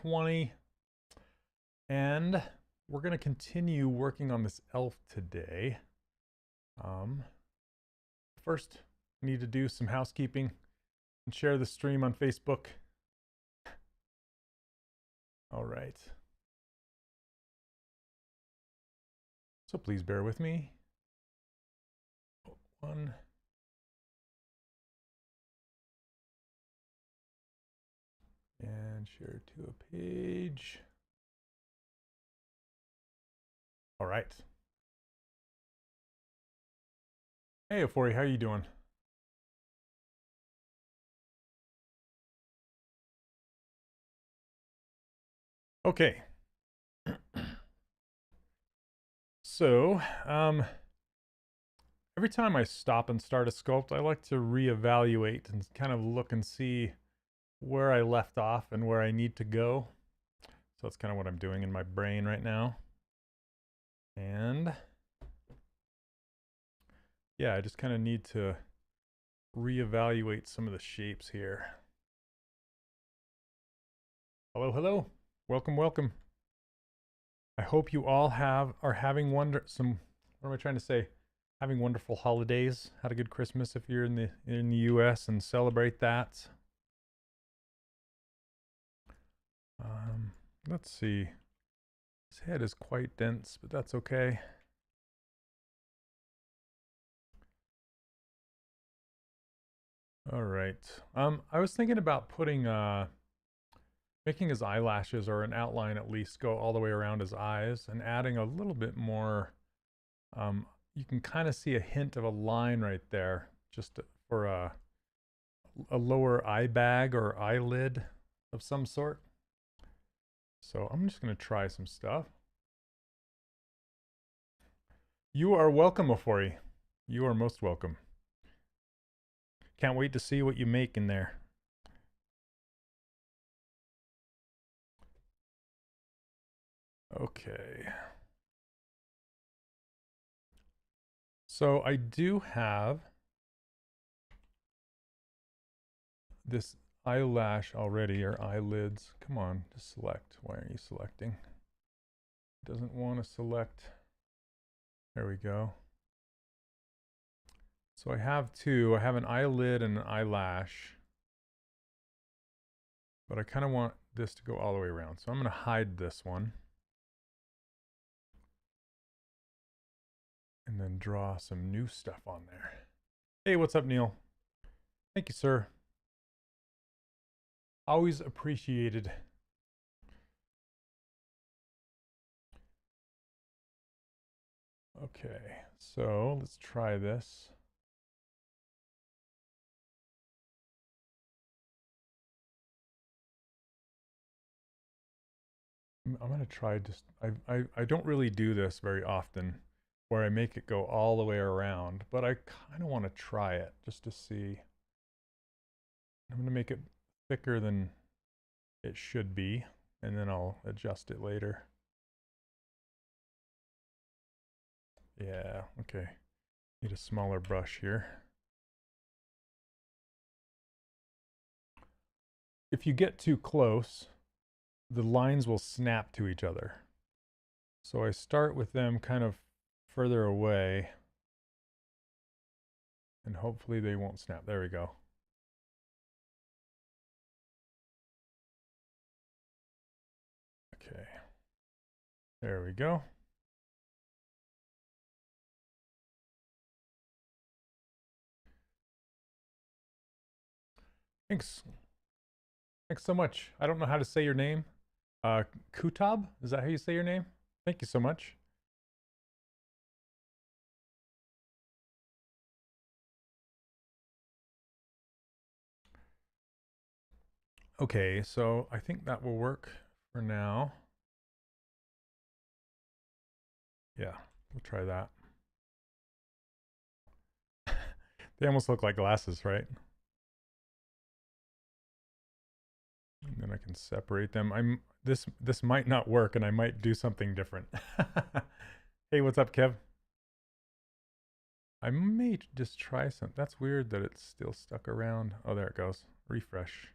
2020, and we're going to continue working on this elf today. First, I need to do some housekeeping and share the stream on Facebook. All right. So please bear with me. One. And share to a page. All right. Hey, Afori, how you doing? Okay. So, every time I stop and start a sculpt, I like to reevaluate and kind of look and see where I left off and where I need to go. So that's kind of what I'm doing in my brain right now. And yeah, I just kind of need to reevaluate some of the shapes here. Hello, hello. Welcome, welcome. I hope you all are having what am I trying to say? Having wonderful holidays. Had a good Christmas if you're in the US and celebrate that. Let's see. His head is quite dense, but that's okay. All right. I was thinking about putting making his eyelashes, or an outline at least, go all the way around his eyes and adding a little bit more. You can kind of see a hint of a line right there, just for a lower eye bag or eyelid of some sort. So I'm just going to try some stuff. You are welcome, Afori. You are most welcome. Can't wait to see what you make in there. Okay. So I do have this eyelash already, or eyelids. Come on, just select. Why aren't you selecting? It doesn't want to select. There we go. So I have two. I have an eyelid and an eyelash. But I kind of want this to go all the way around. So I'm going to hide this one. And then draw some new stuff on there. Hey, what's up, Neil? Thank you, sir. Always appreciated. Okay, so let's try this. I'm going to try just, I don't really do this very often, where I make it go all the way around, but I kind of want to try it just to see. I'm going to make it thicker than it should be, and then I'll adjust it later. Yeah, okay. Need a smaller brush here. If you get too close, the lines will snap to each other. So I start with them kind of further away, and hopefully they won't snap. There we go. Okay. There we go. Thanks. Thanks so much. I don't know how to say your name. Kutab? Is that how you say your name? Thank you so much. Okay, so I think that will work for now. Yeah, we'll try that. They almost look like glasses, right? And then I can separate them. This might not work, and I might do something different. Hey, what's up, Kev? I may just try some. That's weird that it's still stuck around. Oh, there it goes. Refresh.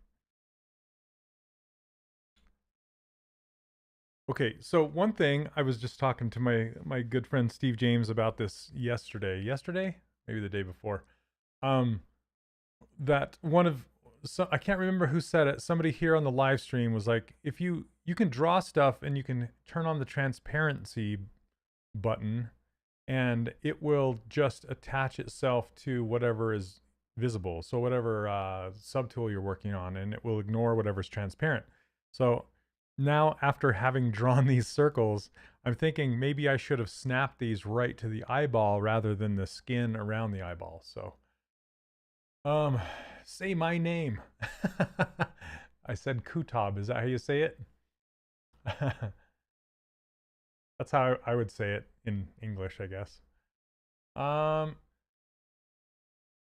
Okay, so one thing I was just talking to my good friend Steve James about this yesterday. Yesterday, maybe the day before. Um, that one of so I can't remember who said it. Somebody here on the live stream was like, if you can draw stuff and you can turn on the transparency button, and it will just attach itself to whatever is visible. So whatever subtool you're working on, and it will ignore whatever's transparent. So now, after having drawn these circles, I'm thinking maybe I should have snapped these right to the eyeball rather than the skin around the eyeball. So, um, say my name. I said Kutab. Is that how you say it? That's how I would say it in English, I guess. Um,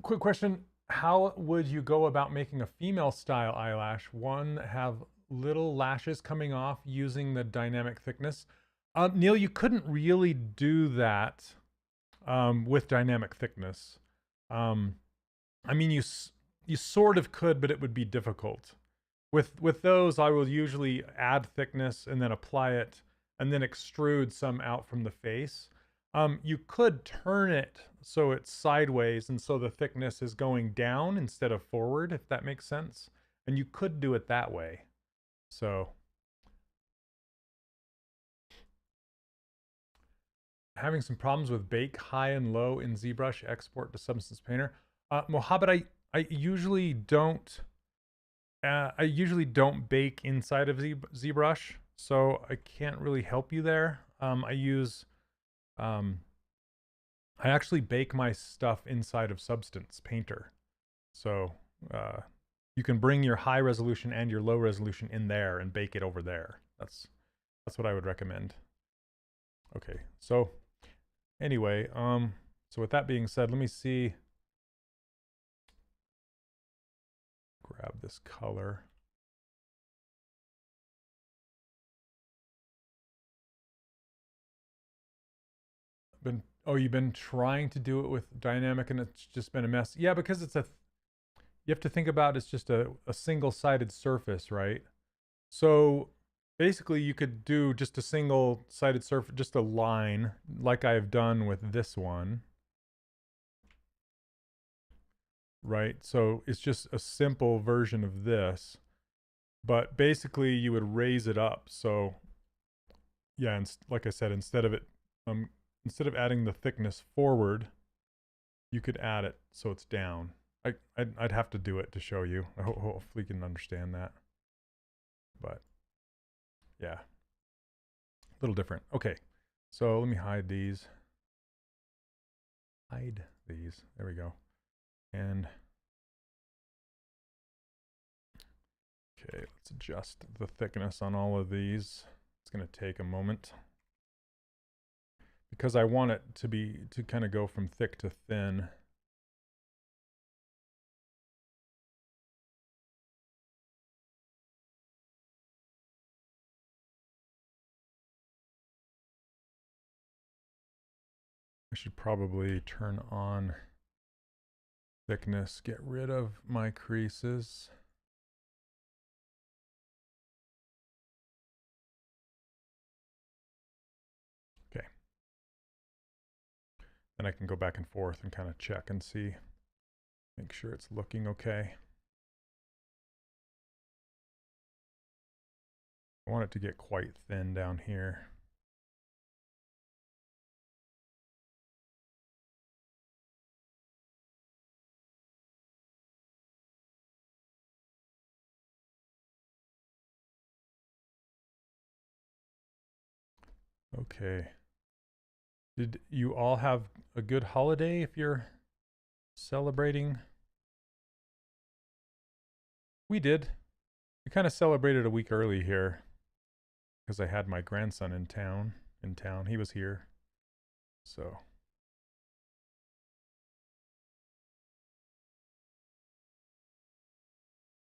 Quick question. How would you go about making a female style eyelash? One have little lashes coming off using the dynamic thickness. Neil, you couldn't really do that with dynamic thickness. Um, I mean, you sort of could, but it would be difficult. With those, I will usually add thickness and then apply it, and then extrude some out from the face. You could turn it so it's sideways, and so the thickness is going down instead of forward, if that makes sense. And you could do it that way. So, having some problems with bake high and low in ZBrush export to Substance Painter. Mohammed, I usually don't. I usually don't bake inside of ZBrush, so I can't really help you there. Um, I actually bake my stuff inside of Substance Painter. So uh, you can bring your high resolution and your low resolution in there and bake it over there. That's what I would recommend. Okay, so anyway, so with that being said, let me see. Grab this color. You've been trying to do it with dynamic and it's just been a mess. Yeah, because you have to think about it's just a single-sided surface, right? So basically you could do just a single-sided surface, just a line, like I've done with this one, right? So it's just a simple version of this, but basically you would raise it up. So yeah, and like I said, instead of adding the thickness forward, you could add it so it's down. I'd have to do it to show you. Hopefully you can understand that. But yeah, a little different. Okay, so let me hide these. Hide these. There we go. And okay, let's adjust the thickness on all of these. It's going to take a moment because I want it to kind of go from thick to thin. I should probably turn on thickness, get rid of my creases. Okay. Then I can go back and forth and kind of check and see, make sure it's looking okay. I want it to get quite thin down here. Okay. Did you all have a good holiday if you're celebrating? We did. We kind of celebrated a week early here because I had my grandson in town. He was here. So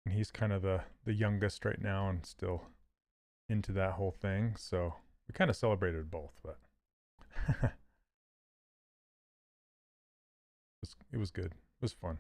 and he's kind of the youngest right now and still into that whole thing. So we kind of celebrated both, but it was good. It was fun.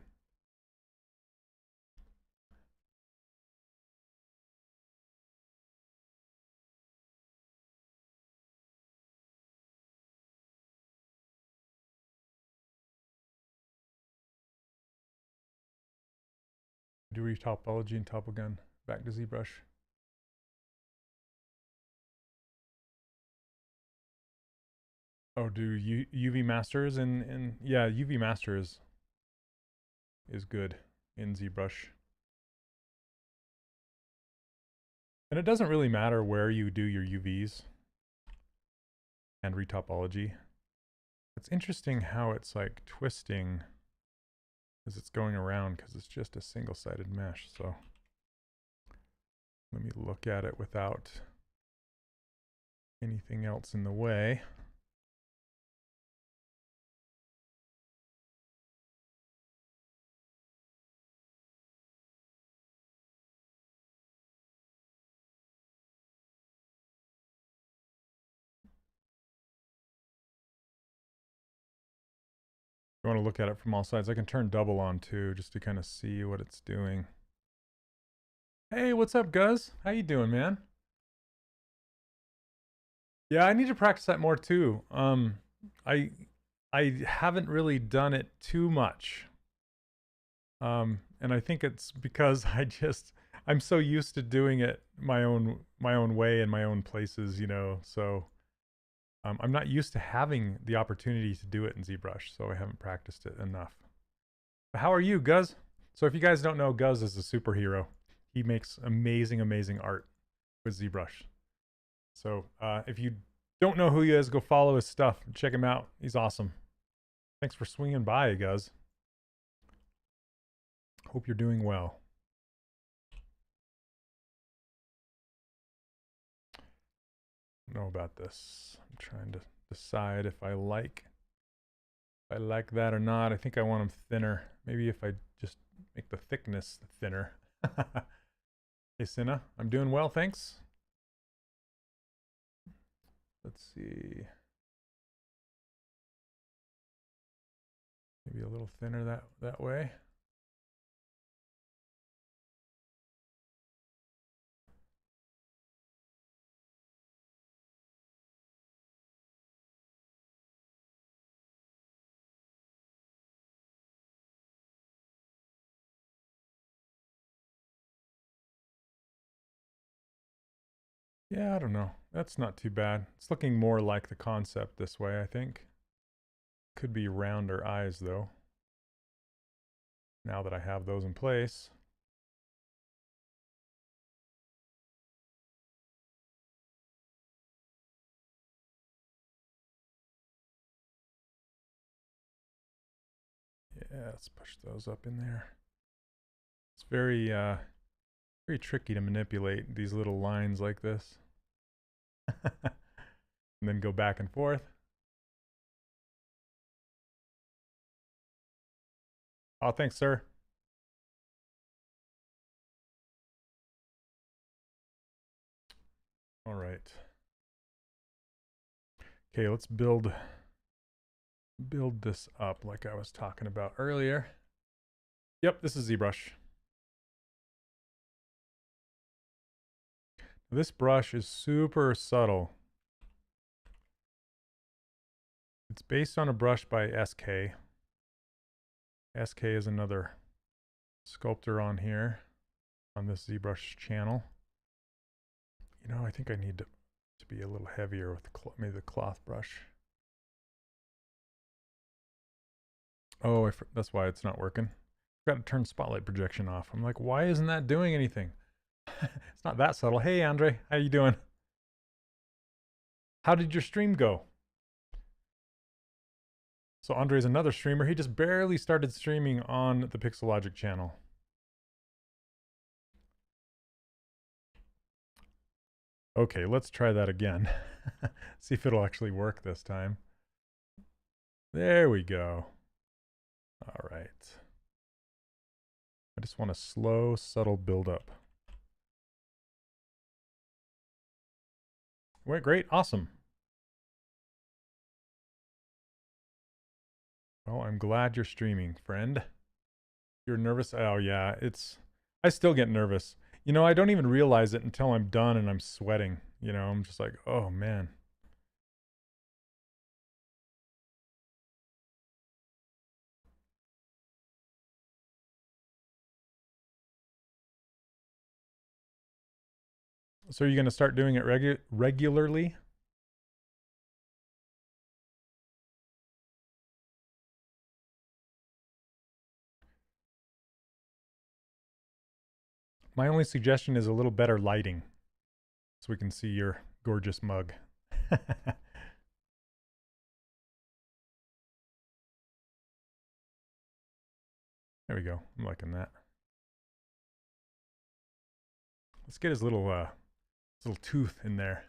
do retopology and top again. Back to ZBrush. Oh, do UV masters in yeah, UV master is good in ZBrush. And it doesn't really matter where you do your UVs and retopology. It's interesting how it's like twisting as it's going around because it's just a single-sided mesh. So let me look at it without anything else in the way. You want to look at it from all sides. I can turn double on too, just to kind of see what it's doing. Hey, what's up, Guz? How you doing, man? Yeah, I need to practice that more too. I haven't really done it too much. And I think it's because I'm so used to doing it my own way in my own places, you know. So I'm not used to having the opportunity to do it in ZBrush, so I haven't practiced it enough. But how are you, Guz? So if you guys don't know, Guz is a superhero. He makes amazing, amazing art with ZBrush. So if you don't know who he is, go follow his stuff. Check him out. He's awesome. Thanks for swinging by, Guz. Hope you're doing well. I don't know about this. I'm trying to decide if I like that or not. I think I want them thinner. Maybe if I just make the thickness thinner. Hey, Cinna. I'm doing well, thanks. Let's see. Maybe a little thinner that way. Yeah, I don't know. That's not too bad. It's looking more like the concept this way, I think. Could be rounder eyes, though. Now that I have those in place. Yeah, let's push those up in there. It's very tricky to manipulate these little lines like this. And then go back and forth. Oh, thanks, sir. All right. Okay, let's build this up like I was talking about earlier. Yep, this is ZBrush. This brush is super subtle. It's based on a brush by SK. SK is another sculptor on here, on this ZBrush channel. You know, I think I need to be a little heavier with maybe the cloth brush. Oh, that's why it's not working. Got to turn spotlight projection off. I'm like, why isn't that doing anything? It's not that subtle. Hey, Andre, how you doing? How did your stream go? So Andre's another streamer. He just barely started streaming on the Pixologic channel. Okay, let's try that again. See if it'll actually work this time. There we go. All right. I just want a slow, subtle build up. Went great. Awesome. Well, I'm glad you're streaming, friend. You're nervous? Oh, yeah. I still get nervous. You know, I don't even realize it until I'm done and I'm sweating. You know, I'm just like, oh, man. So are you going to start doing it regularly? My only suggestion is a little better lighting so we can see your gorgeous mug. There we go. I'm liking that. Let's get his little tooth in there.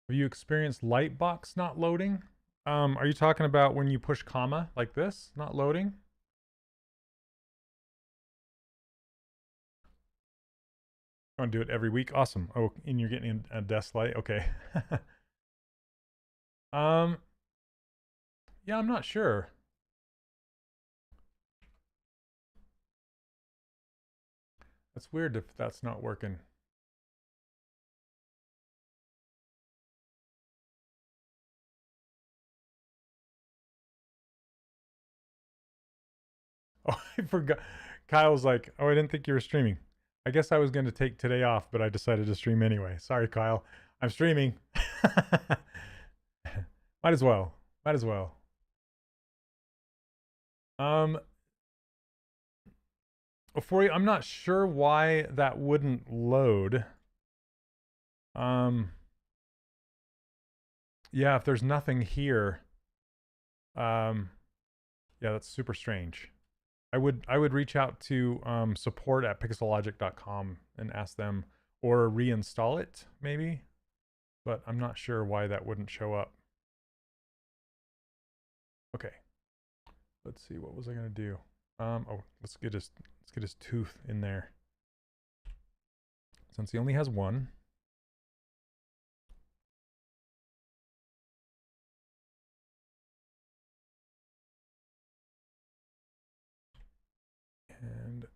Have you experienced Lightbox not loading? Are you talking about when you push comma like this, not loading? I want to do it every week. Awesome. Oh, and you're getting a desk light. Okay. Yeah, I'm not sure. That's weird if that's not working. Oh, I forgot. Kyle's like, oh, I didn't think you were streaming. I guess I was going to take today off, but I decided to stream anyway. Sorry, Kyle. I'm streaming. Might as well. Might as well. For you, I'm not sure why that wouldn't load. Yeah, if there's nothing here, yeah, that's super strange. I would reach out to support at pixologic.com and ask them, or reinstall it maybe, but I'm not sure why that wouldn't show up. Okay, let's see, what was I gonna do? Oh, let's get his tooth in there since he only has one. And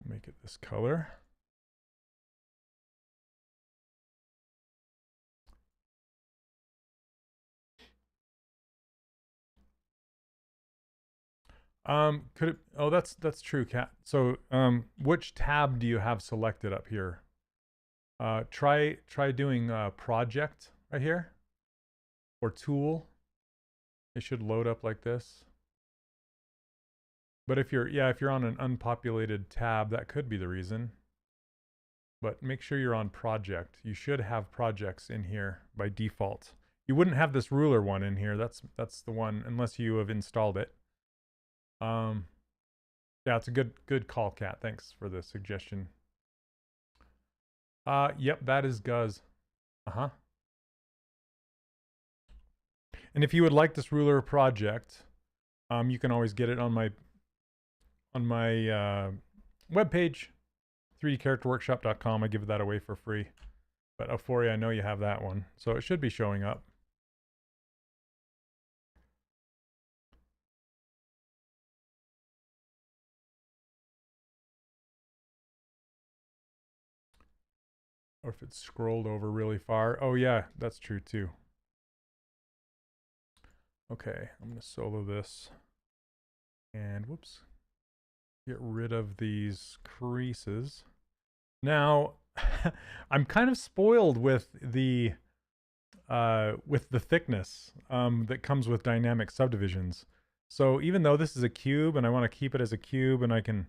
make it this color. Could it, oh, that's true, Kat. So, which tab do you have selected up here? Try doing project right here, or tool. It should load up like this. But if you're on an unpopulated tab, that could be the reason. But make sure you're on project. You should have projects in here by default. You wouldn't have this ruler one in here. That's the one, unless you have installed it. Yeah, it's a good call, Kat. Thanks for the suggestion. Yep, that is Guz. Uh-huh. And if you would like this ruler project, you can always get it on my webpage, 3dcharacterworkshop.com. I give that away for free. But Euphoria, I know you have that one, so it should be showing up. Or if it's scrolled over really far. Oh yeah, that's true too. Okay, I'm going to solo this. And whoops. Get rid of these creases. Now, I'm kind of spoiled with the thickness that comes with dynamic subdivisions. So even though this is a cube and I want to keep it as a cube and I can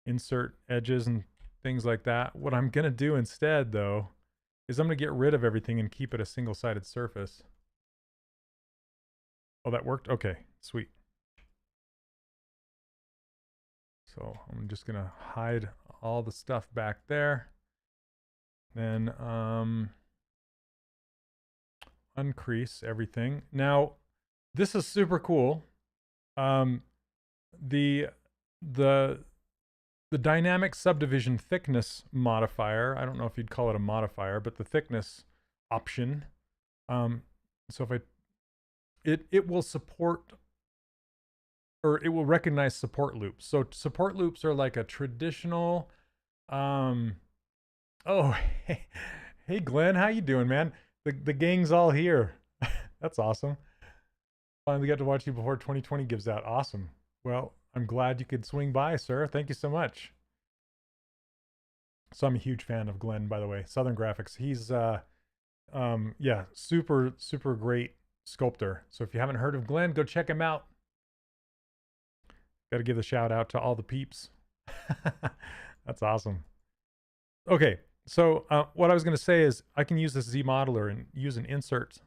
insert edges and things like that, what I'm going to do instead, though, is I'm going to get rid of everything and keep it a single-sided surface. Oh, that worked? Okay, sweet. So I'm just going to hide all the stuff back there. Then uncrease everything. Now, this is super cool. The dynamic subdivision thickness modifier, I don't know if you'd call it a modifier, but the thickness option. So if it will support, or it will recognize support loops. So support loops are like a traditional, oh, hey Glenn, how you doing, man? The gang's all here. That's awesome. Finally got to watch you before 2020 gives out. Awesome. Well, I'm glad you could swing by, sir. Thank you so much. So I'm a huge fan of Glenn, by the way. Southern Graphics. He's yeah, super great sculptor. So if you haven't heard of Glenn, go check him out. Got to give a shout out to all the peeps. That's awesome. Okay, so what I was going to say is I can use this Z modeler and use an insert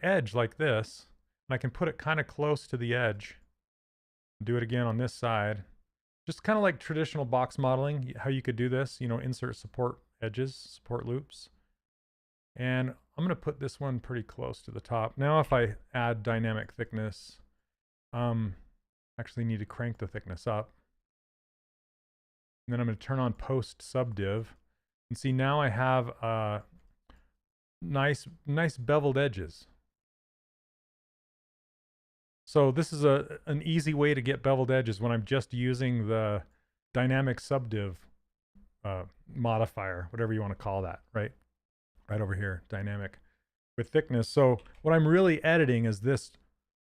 edge like this, and I can put it kind of close to the edge. Do it again on this side. Just kind of like traditional box modeling, how you could do this, insert support edges, support loops. And I'm going to put this one pretty close to the top. Now if I add dynamic thickness, actually need to crank the thickness up. And then I'm going to turn on post subdiv. And see, now I have nice beveled edges. So this is an easy way to get beveled edges when I'm just using the dynamic subdiv modifier, whatever you want to call that, right? Right over here, dynamic with thickness. So what I'm really editing is this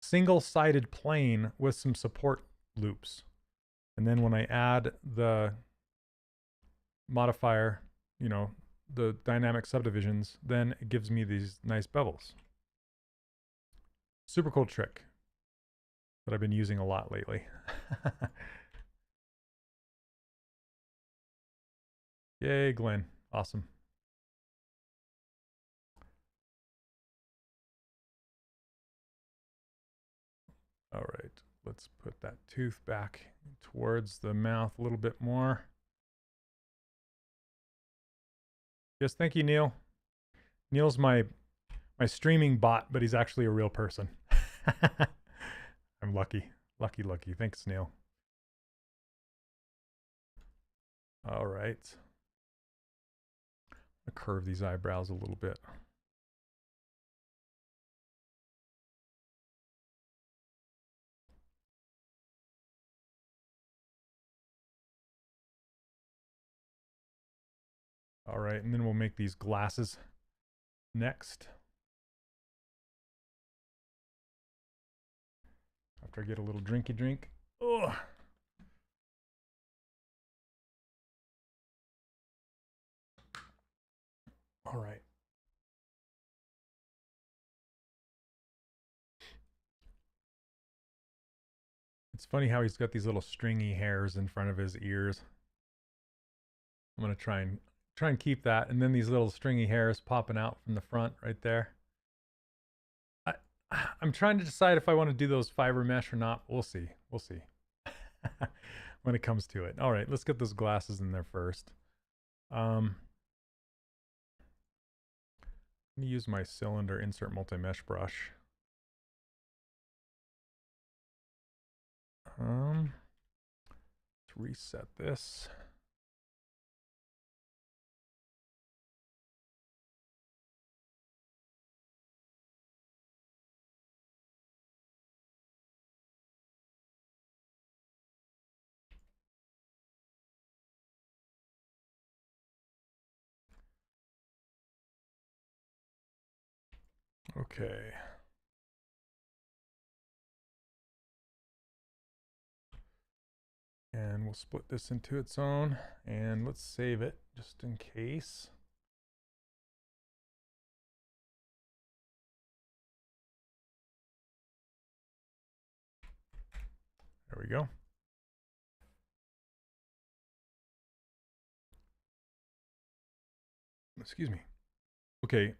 single-sided plane with some support loops. And then when I add the modifier, the dynamic subdivisions, then it gives me these nice bevels. Super cool trick that I've been using a lot lately. Yay, Glenn. Awesome. All right, let's put that tooth back towards the mouth a little bit more. Yes, thank you, Neil. Neil's my streaming bot, but he's actually a real person. I'm lucky. Thanks, Neil. All right. I'll curve these eyebrows a little bit. All right, and then we'll make these glasses next. After I get a little drinky drink. Ugh. All right. It's funny how he's got these little stringy hairs in front of his ears. I'm gonna try and keep that, and then these little stringy hairs popping out from the front right there. I'm trying to decide if I want to do those fiber mesh or not. We'll see. When it comes to it. All right, let's get those glasses in there first. I'm gonna use my cylinder insert multi-mesh brush. Let's reset this. Okay. And we'll split this into its own, and let's save it just in case. There we go. Excuse me. Okay,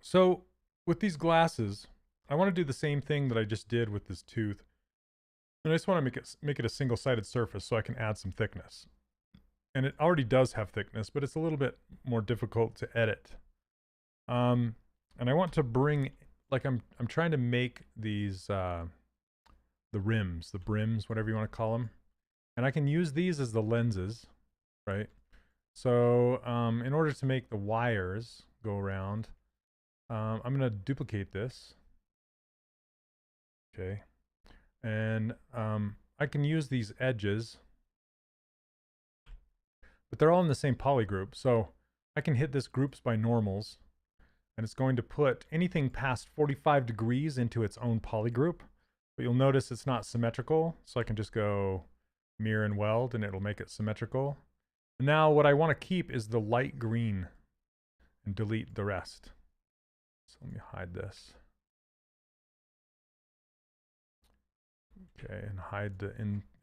so with these glasses, I want to do the same thing that I just did with this tooth. And I just want to make it a single-sided surface so I can add some thickness. And it already does have thickness, but it's a little bit more difficult to edit. And I want to bring, like I'm trying to make these the rims, the brims, whatever you want to call them. And I can use these as the lenses, right? So in order to make the wires go around, I'm going to duplicate this. Okay. And I can use these edges, but they're all in the same poly group. So I can hit this groups by normals, and it's going to put anything past 45 degrees into its own polygroup. But you'll notice it's not symmetrical, so I can just go mirror and weld and it'll make it symmetrical. And now what I want to keep is the light green and delete the rest. So let me hide this. Okay, and hide the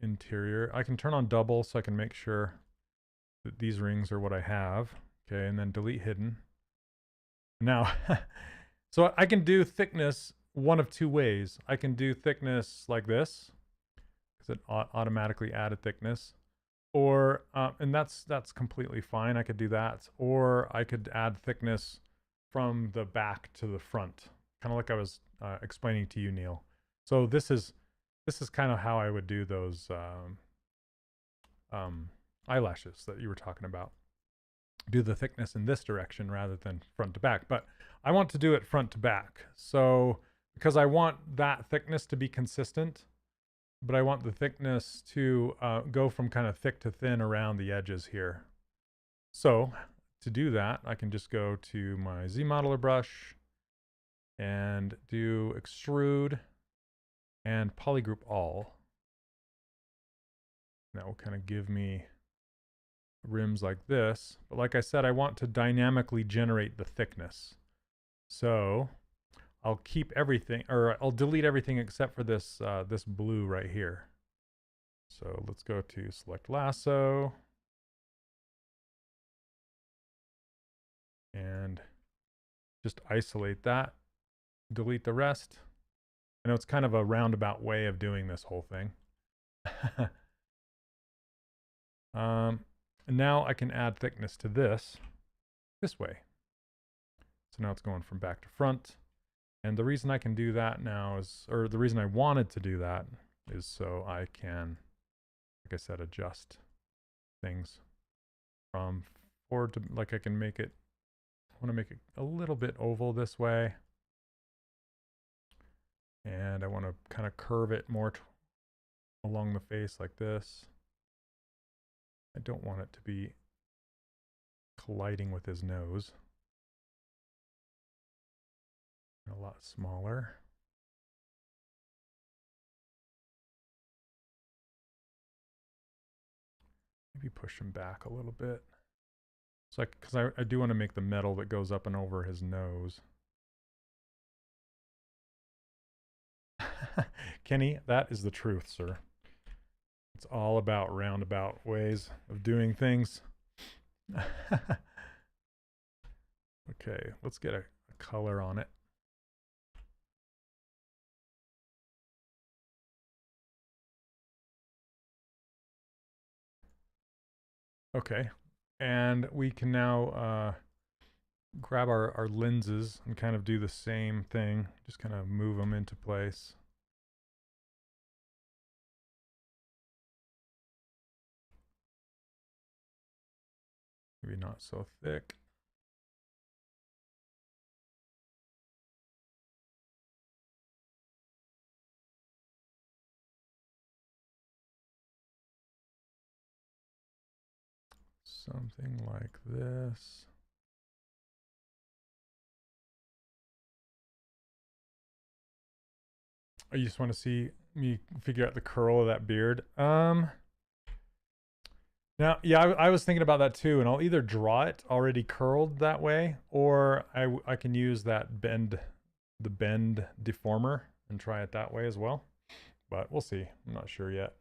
interior. I can turn on double so I can make sure that these rings are what I have. Okay, and then delete hidden. Now, so I can do thickness one of two ways. I can do thickness like this, because it automatically added thickness. Or, and that's completely fine. I could do that. Or I could add thickness from the back to the front. Kind of like I was explaining to you, Neil. So this is kind of how I would do those eyelashes that you were talking about. Do the thickness in this direction rather than front to back. But I want to do it front to back. So because I want that thickness to be consistent, but I want the thickness to go from kind of thick to thin around the edges here. So to do that, I can just go to my Z modeler brush and do extrude and polygroup all. That will kind of give me rims like this. But like I said, I want to dynamically generate the thickness. So I'll keep everything, or I'll delete everything except for this this blue right here. So let's go to select lasso. And just isolate that. Delete the rest. I know it's kind of a roundabout way of doing this whole thing. And now I can add thickness to this way. So now it's going from back to front. And the reason I can do that now is, or the reason I wanted to do that is so I can, like I said, adjust things from forward to, like I can make it, I want to make it a little bit oval this way. And I want to kind of curve it more along the face like this. I don't want it to be colliding with his nose. A lot smaller. Maybe push him back a little bit. So because I do want to make the metal that goes up and over his nose. Kenny, that is the truth, sir. It's all about roundabout ways of doing things. Okay, let's get a color on it. Okay, and we can now grab our lenses and kind of do the same thing. Just kind of move them into place. Maybe not so thick. Something like this. Oh, you just want to see me figure out the curl of that beard? Now, yeah, I was thinking about that too, and I'll either draw it already curled that way, or I can use that bend deformer and try it that way as well. But we'll see. I'm not sure yet.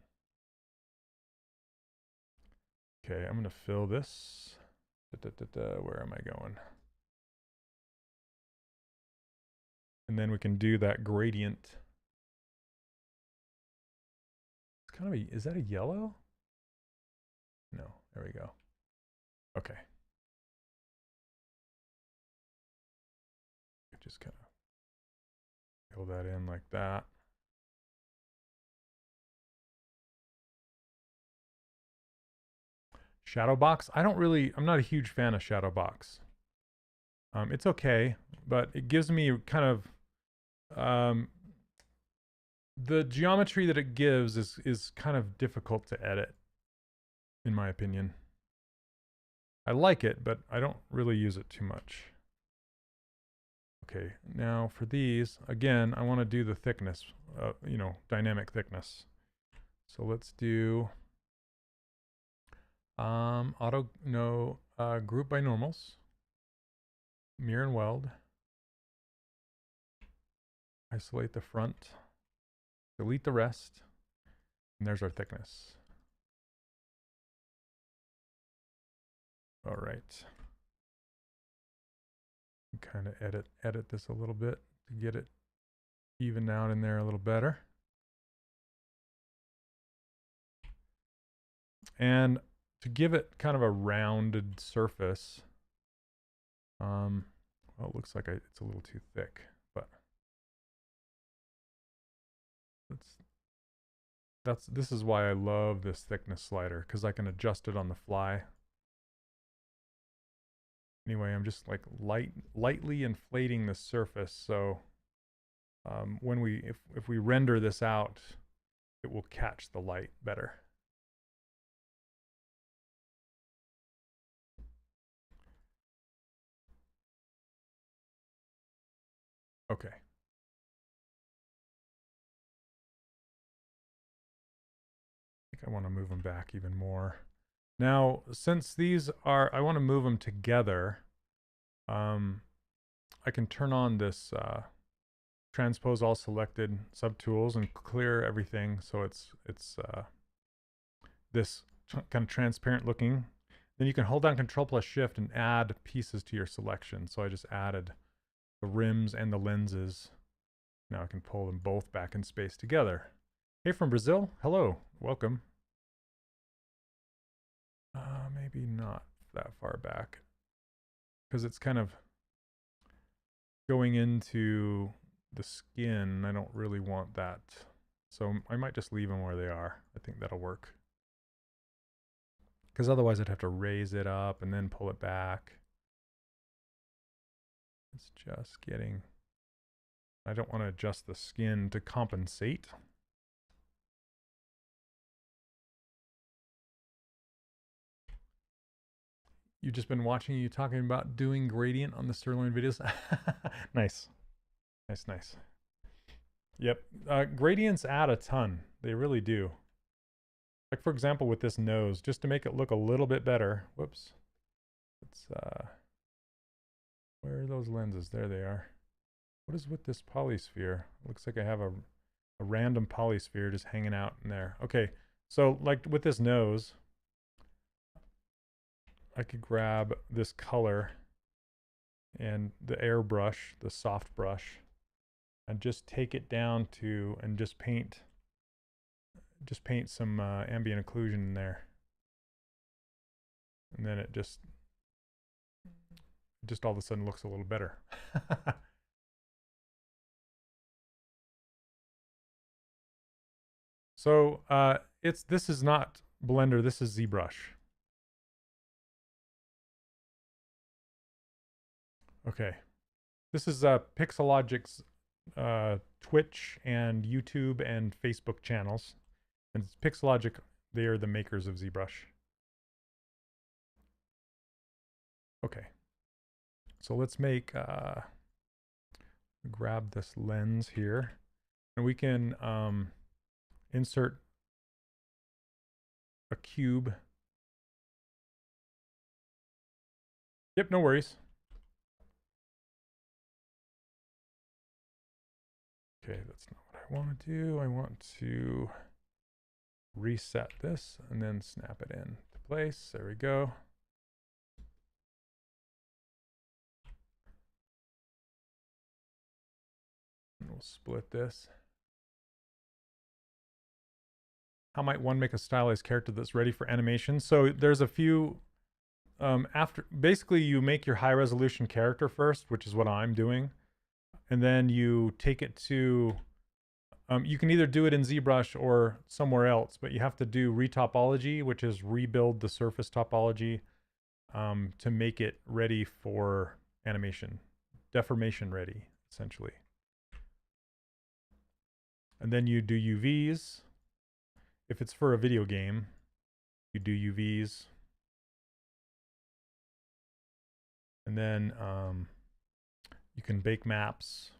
Okay, I'm going to fill this. Where am I going? And then we can do that gradient. It's kind of a, is that a yellow? No, there we go. Okay. Just kind of fill that in like that. Shadowbox, I'm not a huge fan of Shadowbox. It's okay, but it gives me kind of, the geometry that it gives is kind of difficult to edit, in my opinion. I like it, but I don't really use it too much. Okay, now for these, again, I want to do the thickness, you know, dynamic thickness. So let's do group by normals, mirror and weld, isolate the front, delete the rest, and there's our thickness. All right. Kind of edit this a little bit to get it even out in there a little better. And to give it kind of a rounded surface, well, it looks like it's a little too thick, but this is why I love this thickness slider, because I can adjust it on the fly. Anyway, I'm just like lightly inflating the surface, so if we render this out, it will catch the light better. Okay. I think I want to move them back even more. Now, since these are, I want to move them together, I can turn on this transpose all selected subtools and clear everything so it's this kind of transparent looking. Then you can hold down Control plus Shift and add pieces to your selection. So I just added the rims and the lenses. Now I can pull them both back in space together. Hey from Brazil, hello, welcome. Maybe not that far back, because it's kind of going into the skin. I don't really want that, so I might just leave them where they are. I think that'll work, because otherwise I'd have to raise it up and then pull it back. It's just getting, I don't want to adjust the skin to compensate. You've just been watching you talking about doing gradient on the sirloin videos. Nice. Nice. Yep. Gradients add a ton. They really do. Like, for example, with this nose, just to make it look a little bit better. Whoops. Let's, where are those lenses? There they are. What is with this polysphere? It looks like I have a random polysphere just hanging out in there. Okay. So, like with this nose, I could grab this color and the airbrush, the soft brush, and just take it down to, and just paint some ambient occlusion in there. And then it just all of a sudden looks a little better. So this is not Blender, this is ZBrush. Okay, this is Pixologic's Twitch and YouTube and Facebook channels. And it's Pixologic, they are the makers of ZBrush. Okay, so let's make, grab this lens here, and we can insert a cube. Yep, no worries. Okay, that's not what I want to do. I want to reset this and then snap it in to place. There we go. And we'll split this. How might one make a stylized character that's ready for animation? So there's a few, basically you make your high resolution character first, which is what I'm doing. And then you take it to, you can either do it in ZBrush or somewhere else, but you have to do retopology, which is rebuild the surface topology to make it ready for animation, deformation ready, essentially. And then you do UVs. If it's for a video game, you do UVs. And then You can bake maps.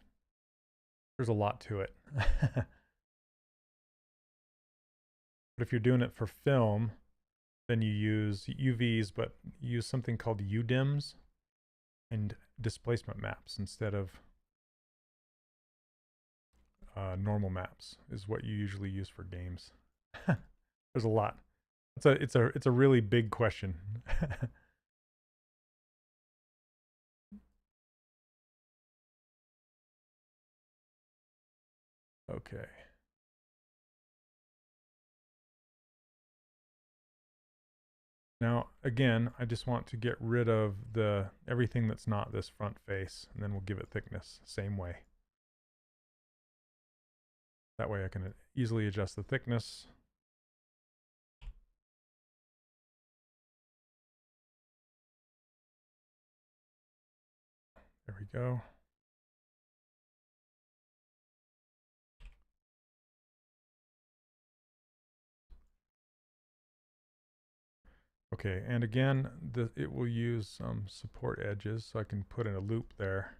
There's a lot to it. But if you're doing it for film, then you use UVs, but use something called UDIMs and displacement maps instead of normal maps is what you usually use for games. There's a lot. It's a really big question. Okay. Now, again, I just want to get rid of everything that's not this front face, and then we'll give it thickness, same way. That way I can easily adjust the thickness. There we go. Okay, and again, it will use some support edges, so I can put in a loop there.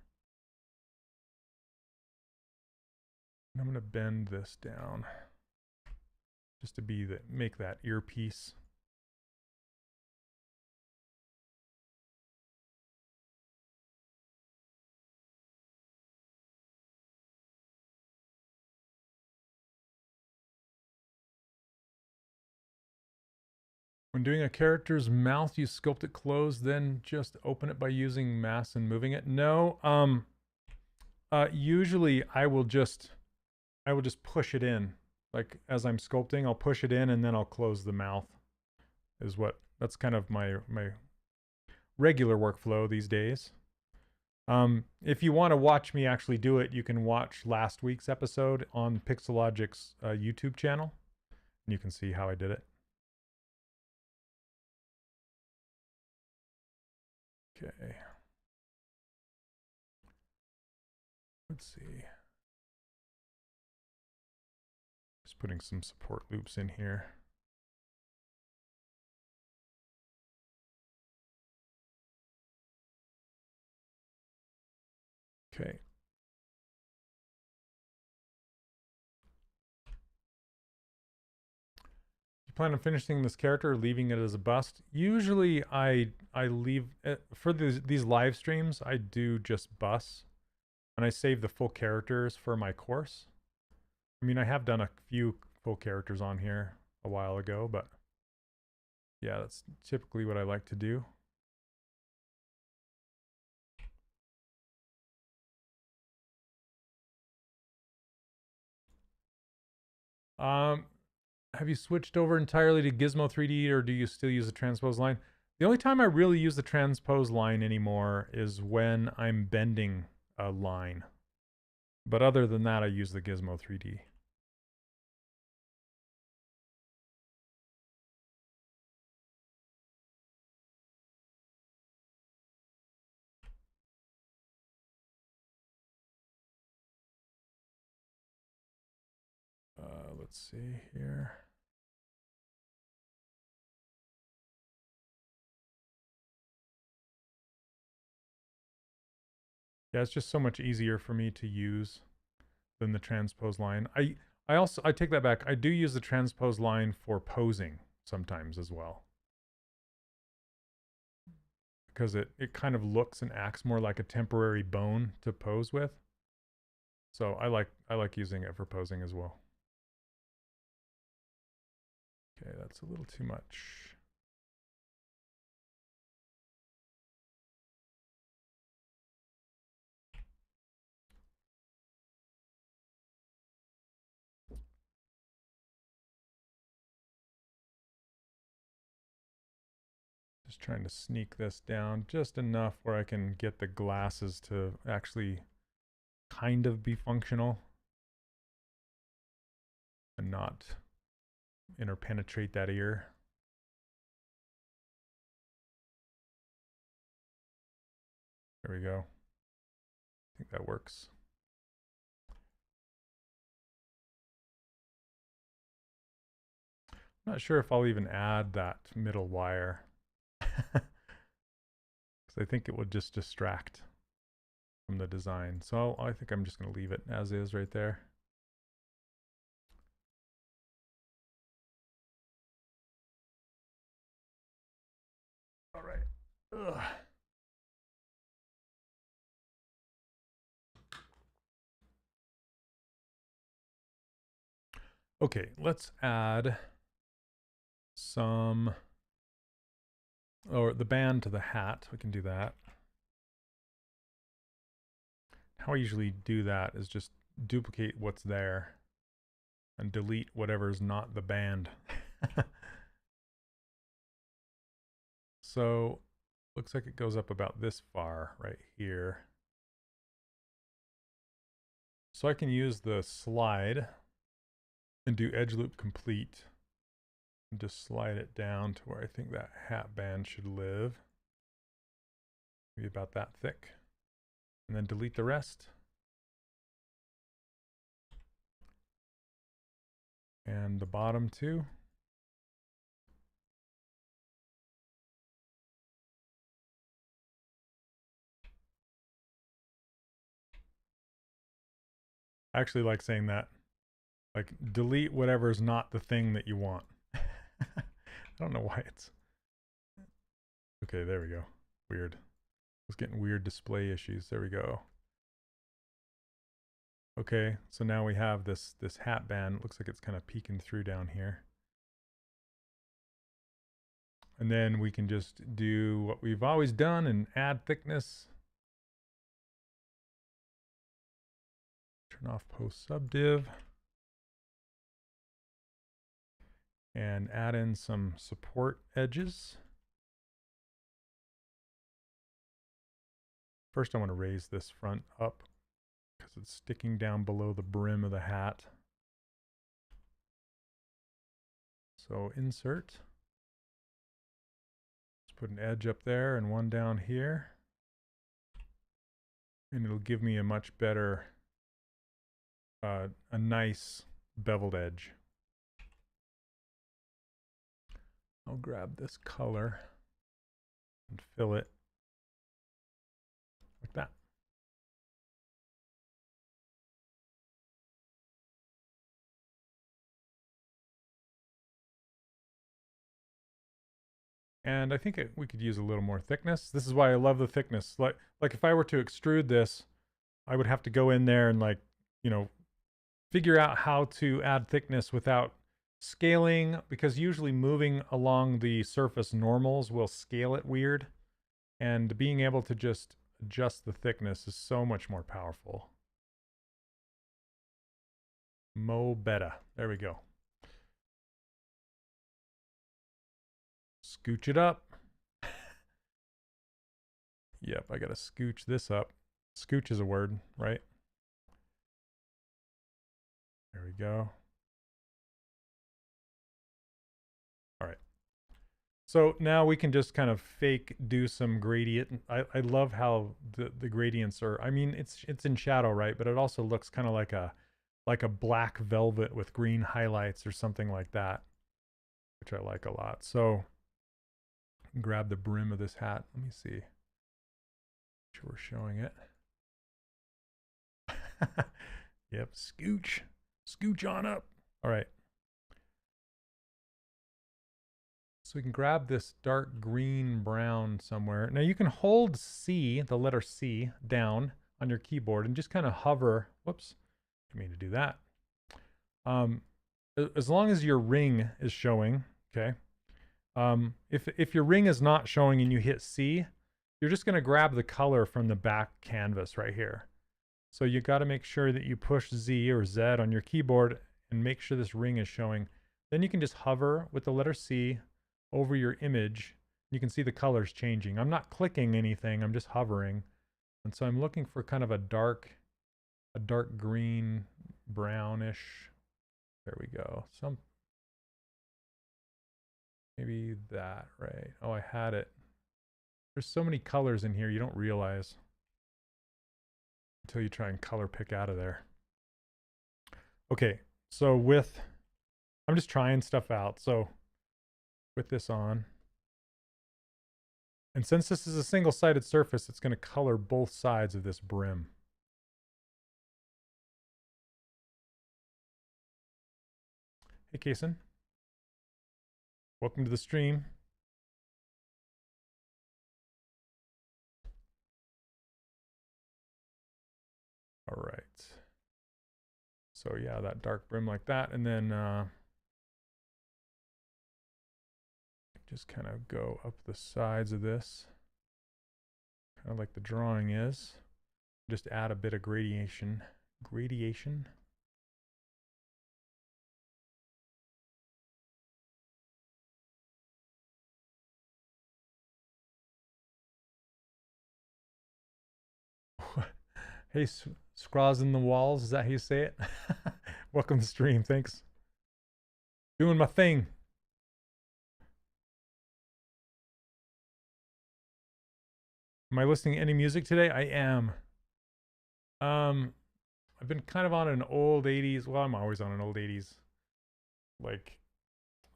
And I'm going to bend this down just to make that earpiece. When doing a character's mouth, you sculpt it closed, then just open it by using mass and moving it. No, usually I will just push it in. Like as I'm sculpting, I'll push it in and then I'll close the mouth. That's kind of my regular workflow these days. If you want to watch me actually do it, you can watch last week's episode on Pixologic's YouTube channel, and you can see how I did it. Okay. Let's see. Just putting some support loops in here. Okay. You plan on finishing this character or leaving it as a bust? Usually I leave it, for these live streams, I do just busts, and I save the full characters for my course. I mean, I have done a few full characters on here a while ago, but yeah, that's typically what I like to do. Have you switched over entirely to Gizmo 3D, or do you still use the transpose line? The only time I really use the transpose line anymore is when I'm bending a line. But other than that, I use the Gizmo 3D. Let's see here. Yeah, it's just so much easier for me to use than the transpose line. I take that back. I do use the transpose line for posing sometimes as well, because it kind of looks and acts more like a temporary bone to pose with. So I like using it for posing as well. Okay, that's a little too much. Just trying to sneak this down just enough where I can get the glasses to actually kind of be functional and not interpenetrate that ear. There we go. I think that works. I'm not sure if I'll even add that middle wire. Because I think it would just distract from the design. So I think I'm just going to leave it as is right there. All right. Ugh. Okay, let's add some, or the band to the hat. We can do that. How I usually do that is just duplicate what's there and delete whatever's not the band. So looks like it goes up about this far right here. So I can use the slide and do edge loop complete and just slide it down to where I think that hat band should live. Maybe about that thick. And then delete the rest. And the bottom too. I actually like saying that. Like, delete whatever's not the thing that you want. I don't know why it's... Okay, there we go. Weird. I was getting weird display issues. There we go. Okay, so now we have this hat band. It looks like it's kind of peeking through down here. And then we can just do what we've always done and add thickness. Turn off post subdiv. And add in some support edges. First I want to raise this front up because it's sticking down below the brim of the hat. So insert. Let's put an edge up there and one down here. And it'll give me a much better, a nice beveled edge. I'll grab this color and fill it like that. And I think we could use a little more thickness. This is why I love the thickness. Like if I were to extrude this, I would have to go in there and, like, you know, figure out how to add thickness without scaling, because usually moving along the surface normals will scale it weird. And being able to just adjust the thickness is so much more powerful. Mo better. There we go. Scooch it up. Yep, I gotta scooch this up. Scooch is a word, right? There we go. All right. So now we can just kind of fake do some gradient. I love how the gradients are, I mean, it's in shadow, right? But it also looks kind of like a black velvet with green highlights or something like that, which I like a lot. So grab the brim of this hat. Let me see. Make sure we're showing it. Yep, scooch on up. All right. So we can grab this dark green brown somewhere. Now you can hold C, the letter C, down on your keyboard and just kind of hover. Whoops, didn't mean to do that. As long as your ring is showing, okay. If your ring is not showing and you hit C, you're just going to grab the color from the back canvas right here. So you got to make sure that you push Z or Z on your keyboard and make sure this ring is showing. Then you can just hover with the letter C over your image. You can see the colors changing. I'm not clicking anything, I'm just hovering. And so I'm looking for kind of a dark green, brownish. There we go. Maybe that, right? Oh, I had it. There's so many colors in here you don't realize until you try and color pick out of there. Okay, so I'm just trying stuff out. So with this on, And since this is a single-sided surface, it's going to color both sides of this brim. Hey, Kason. Welcome to the stream. All right. So yeah, that dark brim like that. And then just kind of go up the sides of this, kind of like the drawing is. Just add a bit of gradation. Hey, Scraws in the walls, is that how you say it? Welcome to the stream, thanks. Doing my thing. Am I listening to any music today? I am. I've been kind of on an old 80s. Well, I'm always on an old 80s. Like,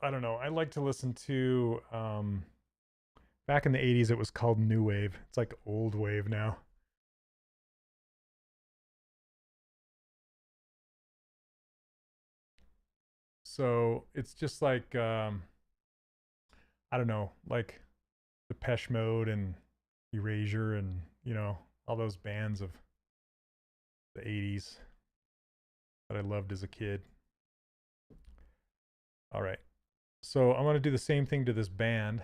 I don't know. I like to listen to, back in the 80s, it was called New Wave. It's like old wave now. So it's just like, I don't know, like Depeche Mode and Erasure and, you know, all those bands of the 80s that I loved as a kid. All right. So I'm going to do the same thing to this band.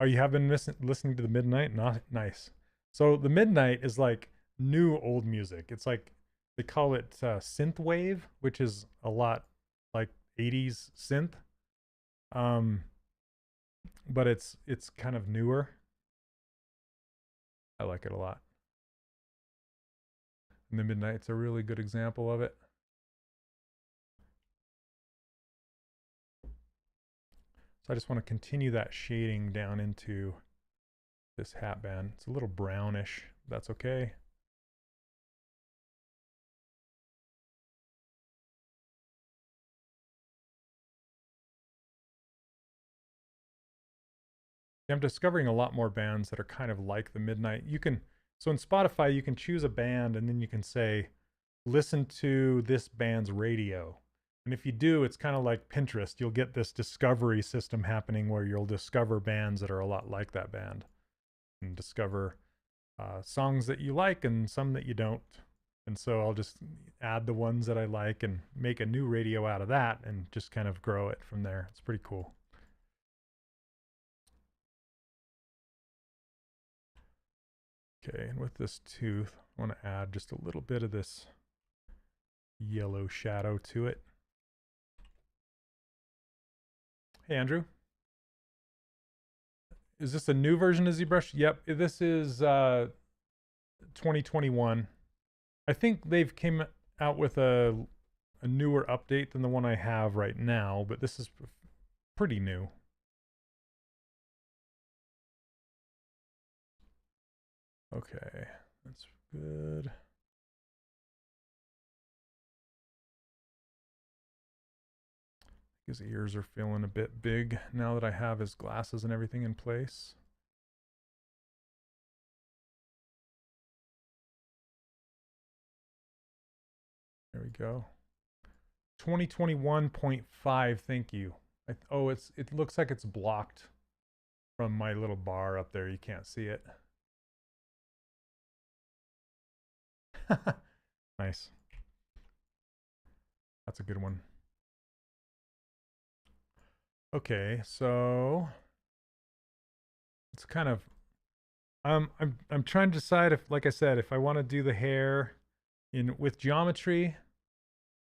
Oh, you have been listening to the Midnight? Not nice. So the Midnight is like new old music. It's like they call it synth wave, which is a lot like 80s synth. But it's kind of newer. I like it a lot. And the Midnight's a really good example of it. So I just want to continue that shading down into this hat band. It's a little brownish. That's okay. I'm discovering a lot more bands that are kind of like the Midnight. So in Spotify, you can choose a band and then you can say, listen to this band's radio. And if you do, it's kind of like Pinterest. You'll get this discovery system happening where you'll discover bands that are a lot like that band and discover songs that you like and some that you don't. And so I'll just add the ones that I like and make a new radio out of that and just kind of grow it from there. It's pretty cool. Okay, and with this tooth, I want to add just a little bit of this yellow shadow to it. Hey, Andrew. Is this a new version of ZBrush? Yep, this is 2021. I think they've came out with a newer update than the one I have right now, but this is pretty new. Okay, that's good. His ears are feeling a bit big now that I have his glasses and everything in place. There we go. 2021.5, thank you. It looks like it's blocked from my little bar up there. You can't see it. Nice. That's a good one. Okay, so it's kind of I'm trying to decide if, like I said, if I want to do the hair with geometry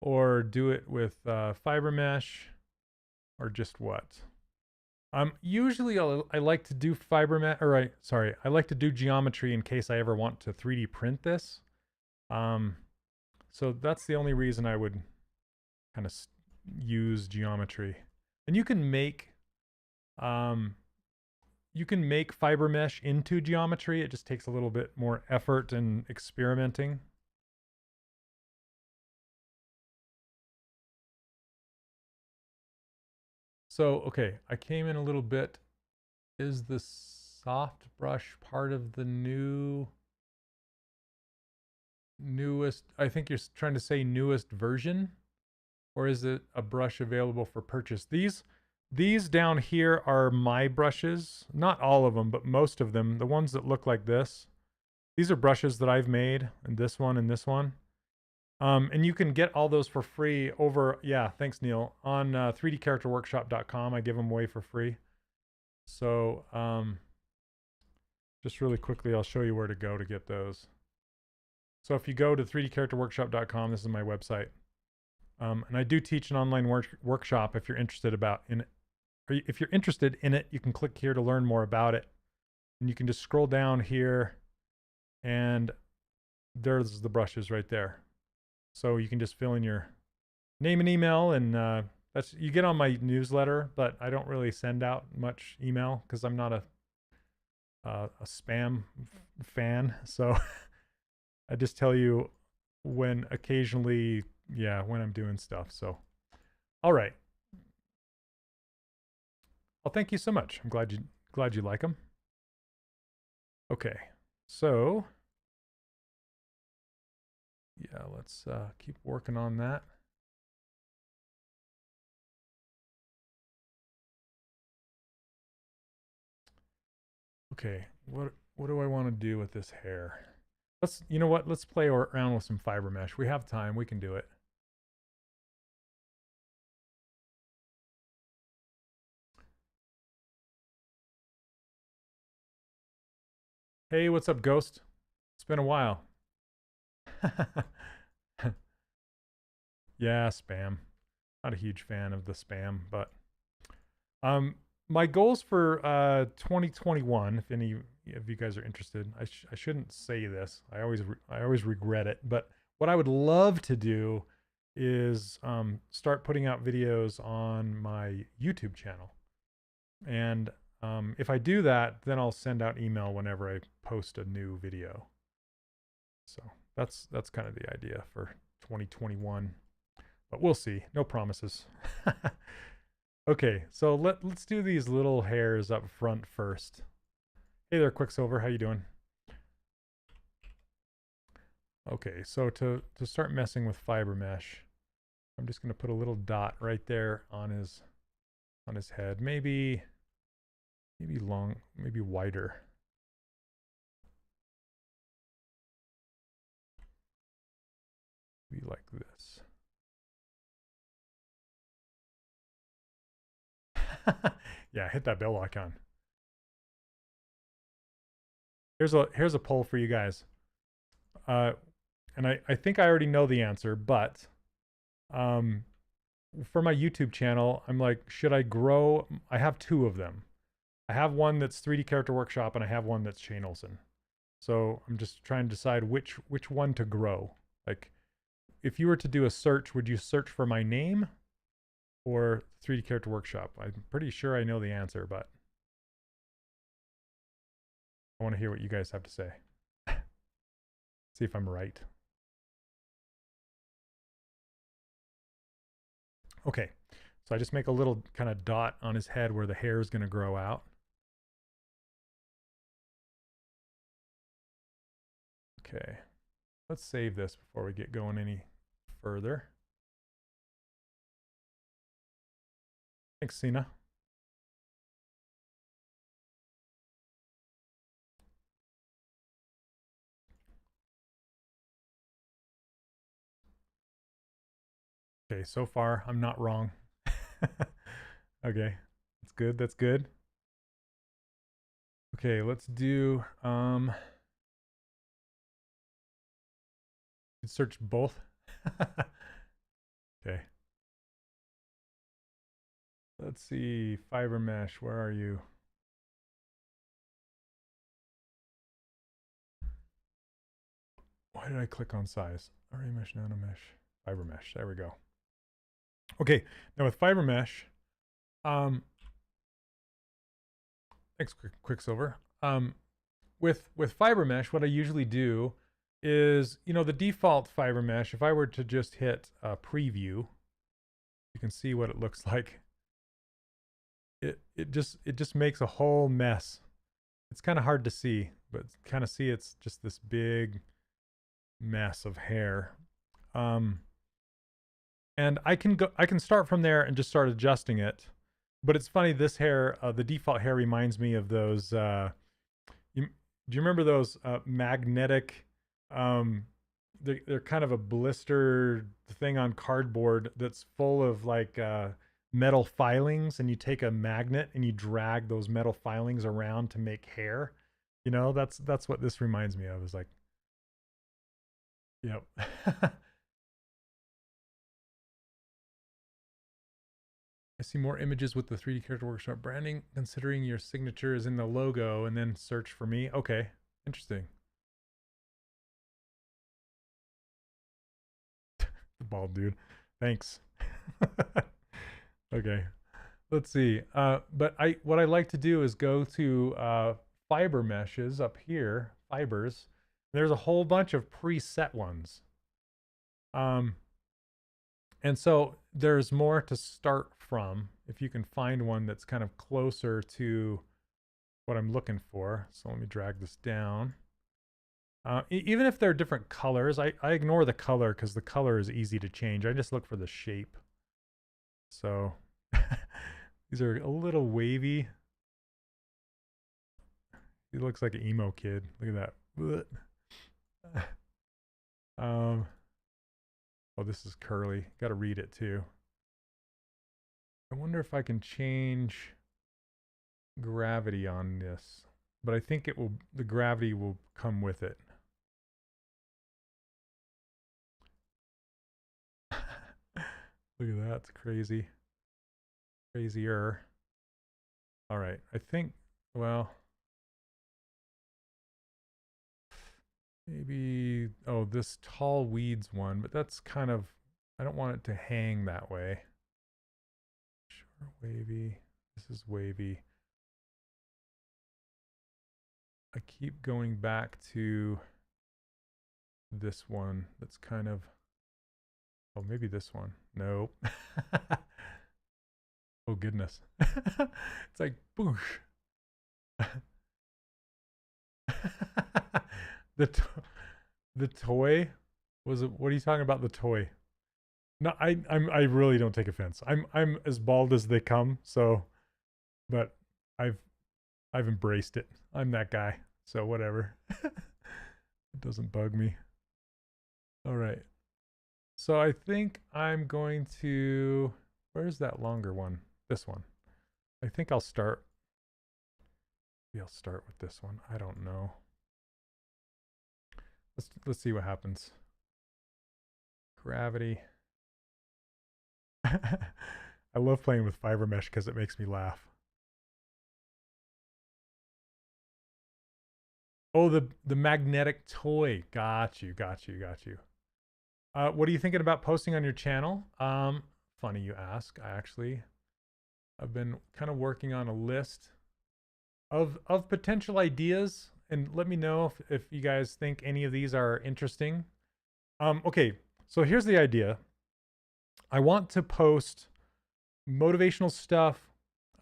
or do it with fiber mesh or just what. Usually I like to do fiber mesh, or I like to do geometry in case I ever want to 3D print this. So that's the only reason I would kind of use geometry. And you can make fiber mesh into geometry. It just takes a little bit more effort and experimenting. So, okay, I came in a little bit Is the soft brush part of the newest? I think you're trying to say newest version, or is it a brush available for purchase? These down here are my brushes. Not all of them, but most of them. The ones that look like this. These are brushes that I've made, and this one and this one. And you can get all those for free over, yeah, thanks Neil, on 3dcharacterworkshop.com. I give them away for free. So just really quickly, I'll show you where to go to get those. So if you go to 3dcharacterworkshop.com, this is my website. And I do teach an online workshop if you're interested if you're interested in it, you can click here to learn more about it. And you can just scroll down here and there's the brushes right there. So you can just fill in your name and email, and that's, you get on my newsletter, but I don't really send out much email because I'm not a spam fan. So I just tell you when occasionally, yeah, when I'm doing stuff. So, all right. Well, thank you so much. I'm glad you like them. Okay, so yeah, let's keep working on that. Okay, what do I want to do with this hair? You know what? Let's play around with some fiber mesh. We have time. We can do it. Hey, what's up, Ghost? It's been a while. Yeah, spam. Not a huge fan of the spam, but my goals for 2021, if any of you guys are interested, I shouldn't say this. I always regret it, but what I would love to do is start putting out videos on my YouTube channel. And if I do that, then I'll send out email whenever I post a new video. So that's kind of the idea for 2021, but we'll see. No promises. Okay, so let's do these little hairs up front first. Hey there, Quicksilver, how you doing? Okay, so to start messing with fiber mesh, I'm just going to put a little dot right there on his head. Maybe long, maybe wider. Maybe like this. Yeah, hit that bell icon. Here's a poll for you guys. And I think I already know the answer, but for my YouTube channel, I'm like, should I grow? I have two of them. I have one that's 3D Character Workshop, and I have one that's Shane Olson. So I'm just trying to decide which one to grow. Like, if you were to do a search, would you search for my name or 3D Character Workshop? I'm pretty sure I know the answer, but I want to hear what you guys have to say. See if I'm right. Okay, so I just make a little kind of dot on his head where the hair is going to grow out. Okay, let's save this before we get going any further. Thanks, Sina. Okay, so far I'm not wrong. Okay, that's good. That's good. Okay, let's do search both. Okay. Let's see, fiber mesh, where are you? Why did I click on size? Array mesh, nano mesh, fiber mesh. There we go. Okay, now with fiber mesh, thanks, Quicksilver. With fiber mesh, what I usually do is, you know, the default fiber mesh, if I were to just hit preview, you can see what it looks like. it just makes a whole mess. It's kind of hard to see, but kind of see it's just this big mess of hair. Um, and I can start from there and just start adjusting it. But it's funny, this hair, the default hair reminds me of those. Do you remember those magnetic? Um, they're kind of a blister thing on cardboard that's full of like metal filings, and you take a magnet and you drag those metal filings around to make hair. You know, that's what this reminds me of. Is like, yep. I see more images with the 3D Character Workshop branding, considering your signature is in the logo, and then search for me. Okay, interesting. The bald dude. Thanks. Okay. Let's see. But what I like to do is go to fiber meshes up here, fibers. There's a whole bunch of preset ones. And so there's more to start from if you can find one that's kind of closer to what I'm looking for. So let me drag this down. Even if they're different colors, I ignore the color because the color is easy to change. I just look for the shape. So these are a little wavy. He looks like an emo kid. Look at that. Oh, this is curly. Got to read it too. I wonder if I can change gravity on this, but I think the gravity will come with it. Look at that. It's crazy. Crazier. All right. I think, well, maybe, oh, this tall weeds one, but that's kind of, I don't want it to hang that way. Sure, wavy. This is wavy. I keep going back to this one that's kind of, oh, maybe this one. Nope. Oh, goodness. It's like, boosh. The toy was it, what are you talking about? The toy? No, I really don't take offense. I'm as bald as they come. So, but I've embraced it. I'm that guy. So whatever. It doesn't bug me. All right. So I think I'm going to, where's that longer one? This one. I think I'll start. Maybe I'll start with this one. I don't know. Let's see what happens. Gravity. I love playing with fiber mesh because it makes me laugh. Oh, the magnetic toy. Got you. What are you thinking about posting on your channel? Funny you ask. I've been kind of working on a list of potential ideas, and let me know if you guys think any of these are interesting. Okay, so here's the idea. I want to post motivational stuff,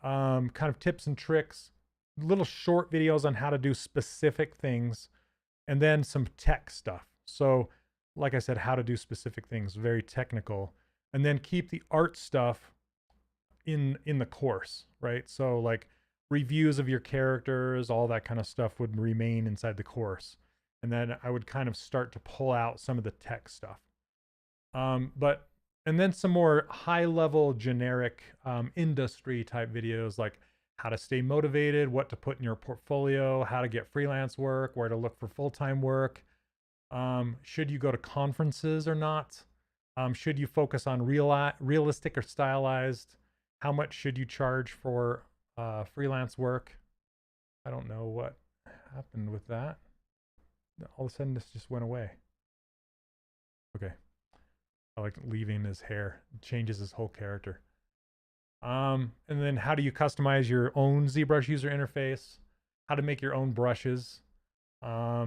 kind of tips and tricks, little short videos on how to do specific things, and then some tech stuff. So, like I said, how to do specific things, very technical, and then keep the art stuff in the course, right? So like reviews of your characters, all that kind of stuff would remain inside the course. And then I would kind of start to pull out some of the tech stuff. And then some more high level generic industry type videos like how to stay motivated, what to put in your portfolio, how to get freelance work, where to look for full-time work. Should you go to conferences or not? Should you focus on realistic or stylized? How much should you charge for freelance work? I don't know what happened with that. All of a sudden, this just went away. Okay. I like leaving his hair. It changes his whole character. And then how do you customize your own ZBrush user interface? How to make your own brushes. How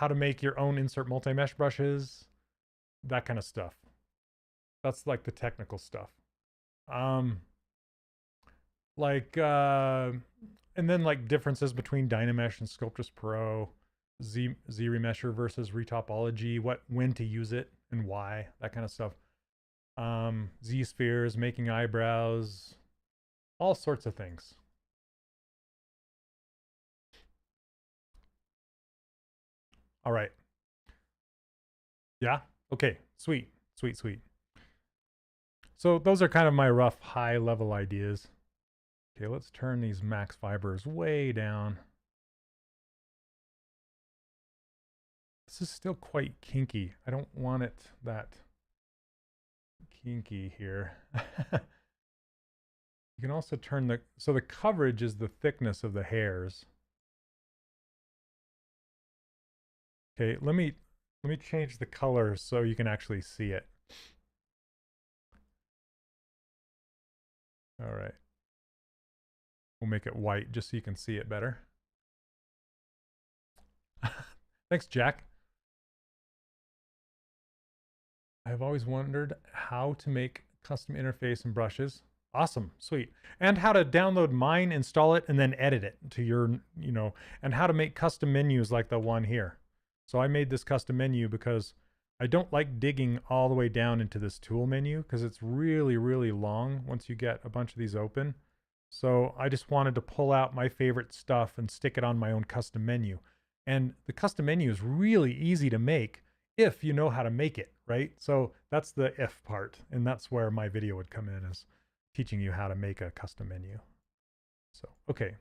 to make your own insert multi-mesh brushes. That kind of stuff. That's like the technical stuff. Like, and then like differences between Dynamesh and Sculptris Pro, Z Remesher versus Retopology, when to use it and why, that kind of stuff. Z spheres, making eyebrows, all sorts of things. All right. Yeah. Okay. Sweet. Sweet. Sweet. So those are kind of my rough high level ideas. Okay, let's turn these max fibers way down. This is still quite kinky. I don't want it that kinky here. You can also turn so the coverage is the thickness of the hairs. Okay, let me change the color so you can actually see it. All right. We'll make it white just so you can see it better. Thanks, Jack. I've always wondered how to make custom interface and brushes. Awesome, sweet. And how to download mine, install it, and then edit it to your, and how to make custom menus like the one here. So I made this custom menu because I don't like digging all the way down into this tool menu because it's really, really long once you get a bunch of these open. So I just wanted to pull out my favorite stuff and stick it on my own custom menu. And the custom menu is really easy to make if you know how to make it, right? So that's the if part. And that's where my video would come in, is teaching you how to make a custom menu. So, okay.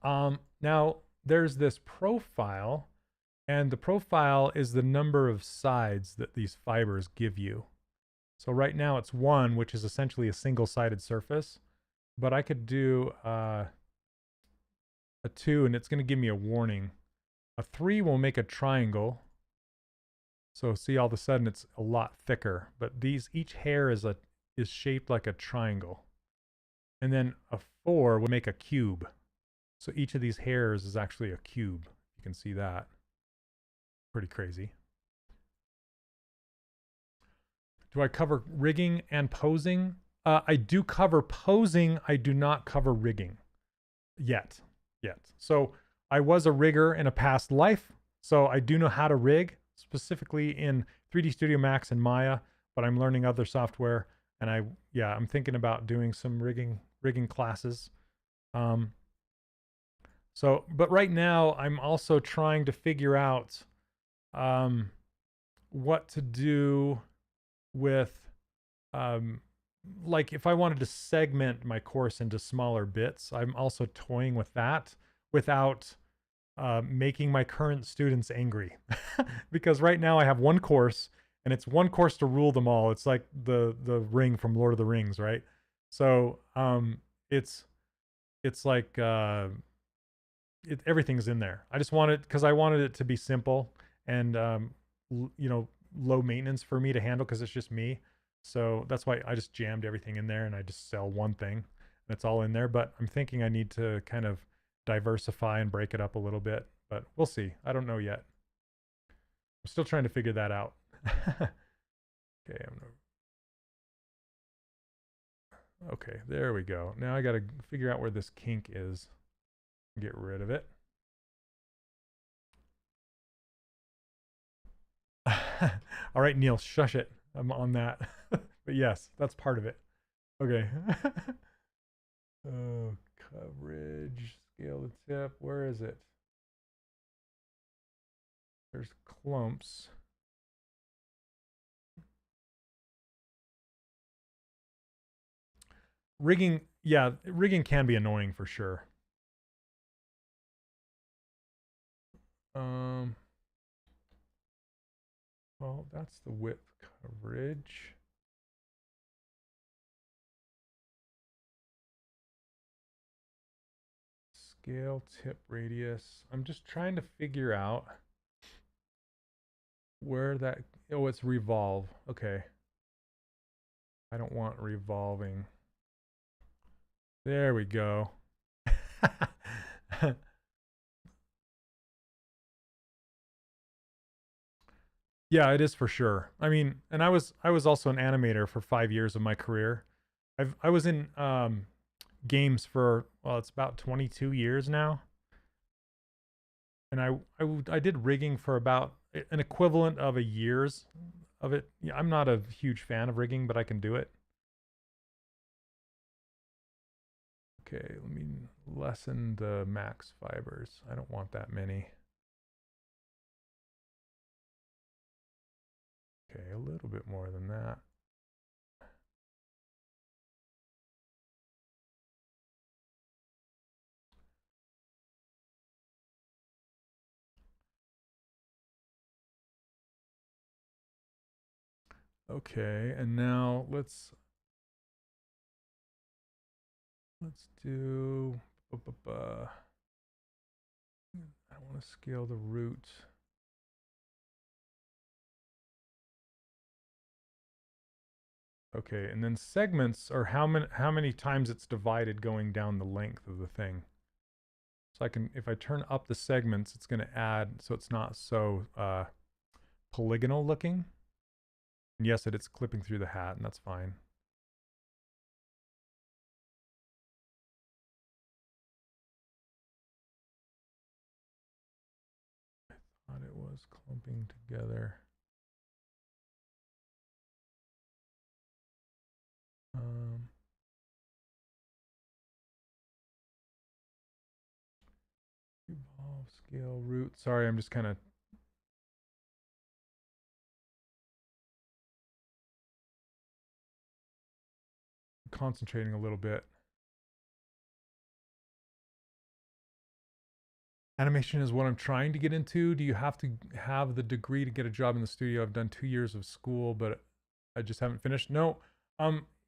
Now there's this profile, and the profile is the number of sides that these fibers give you. So right now it's 1, which is essentially a single-sided surface, but I could do a 2 and it's going to give me a warning. A 3 will make a triangle. So see, all of a sudden it's a lot thicker, but each hair is shaped like a triangle. And then a 4 would make a cube. So each of these hairs is actually a cube. You can see that. Pretty crazy. Do I cover rigging and posing? I do cover posing. I do not cover rigging yet. So I was a rigger in a past life. So I do know how to rig, specifically in 3D Studio Max and Maya, but I'm learning other software. And I'm thinking about doing some rigging classes. But right now I'm also trying to figure out what to do with, like if I wanted to segment my course into smaller bits. I'm also toying with that without making my current students angry. Because right now I have one course, and it's one course to rule them all. It's like the ring from Lord of the Rings, right? So it's like everything's in there. I just wanted, because I wanted it to be simple and low maintenance for me to handle, because it's just me. So that's why I just jammed everything in there, and I just sell one thing and it's all in there. But I'm thinking I need to kind of diversify and break it up a little bit, but we'll see. I don't know yet. I'm still trying to figure that out. Okay, okay, there we go. Now I got to figure out where this kink is. Get rid of it. All right, Neil, shush it. I'm on that. But yes, that's part of it. Okay. Oh, coverage, scale the tip. Where is it? There's clumps. Rigging, yeah, rigging can be annoying for sure. Well, that's the width coverage. Scale tip radius. I'm just trying to figure out where that, oh, it's revolve. Okay. I don't want revolving. There we go. Yeah, it is for sure. I mean, and I was also an animator for 5 years of my career. I was in games for, well, it's about 22 years now. And I did rigging for about an equivalent of a year's of it. Yeah, I'm not a huge fan of rigging, but I can do it. Okay, let me lessen the max fibers. I don't want that many. Okay, a little bit more than that. Okay, and now let's do, I want to scale the root. Okay, and then segments are how many times it's divided going down the length of the thing. So I can, if I turn up the segments, it's going to add so it's not so polygonal looking. And yes, it's clipping through the hat, and that's fine. I thought it was clumping together. Evolve, scale, root. Sorry, I'm just kind of concentrating a little bit. Animation is what I'm trying to get into. Do you have to have the degree to get a job in the studio? I've done 2 years of school, but I just haven't finished. No.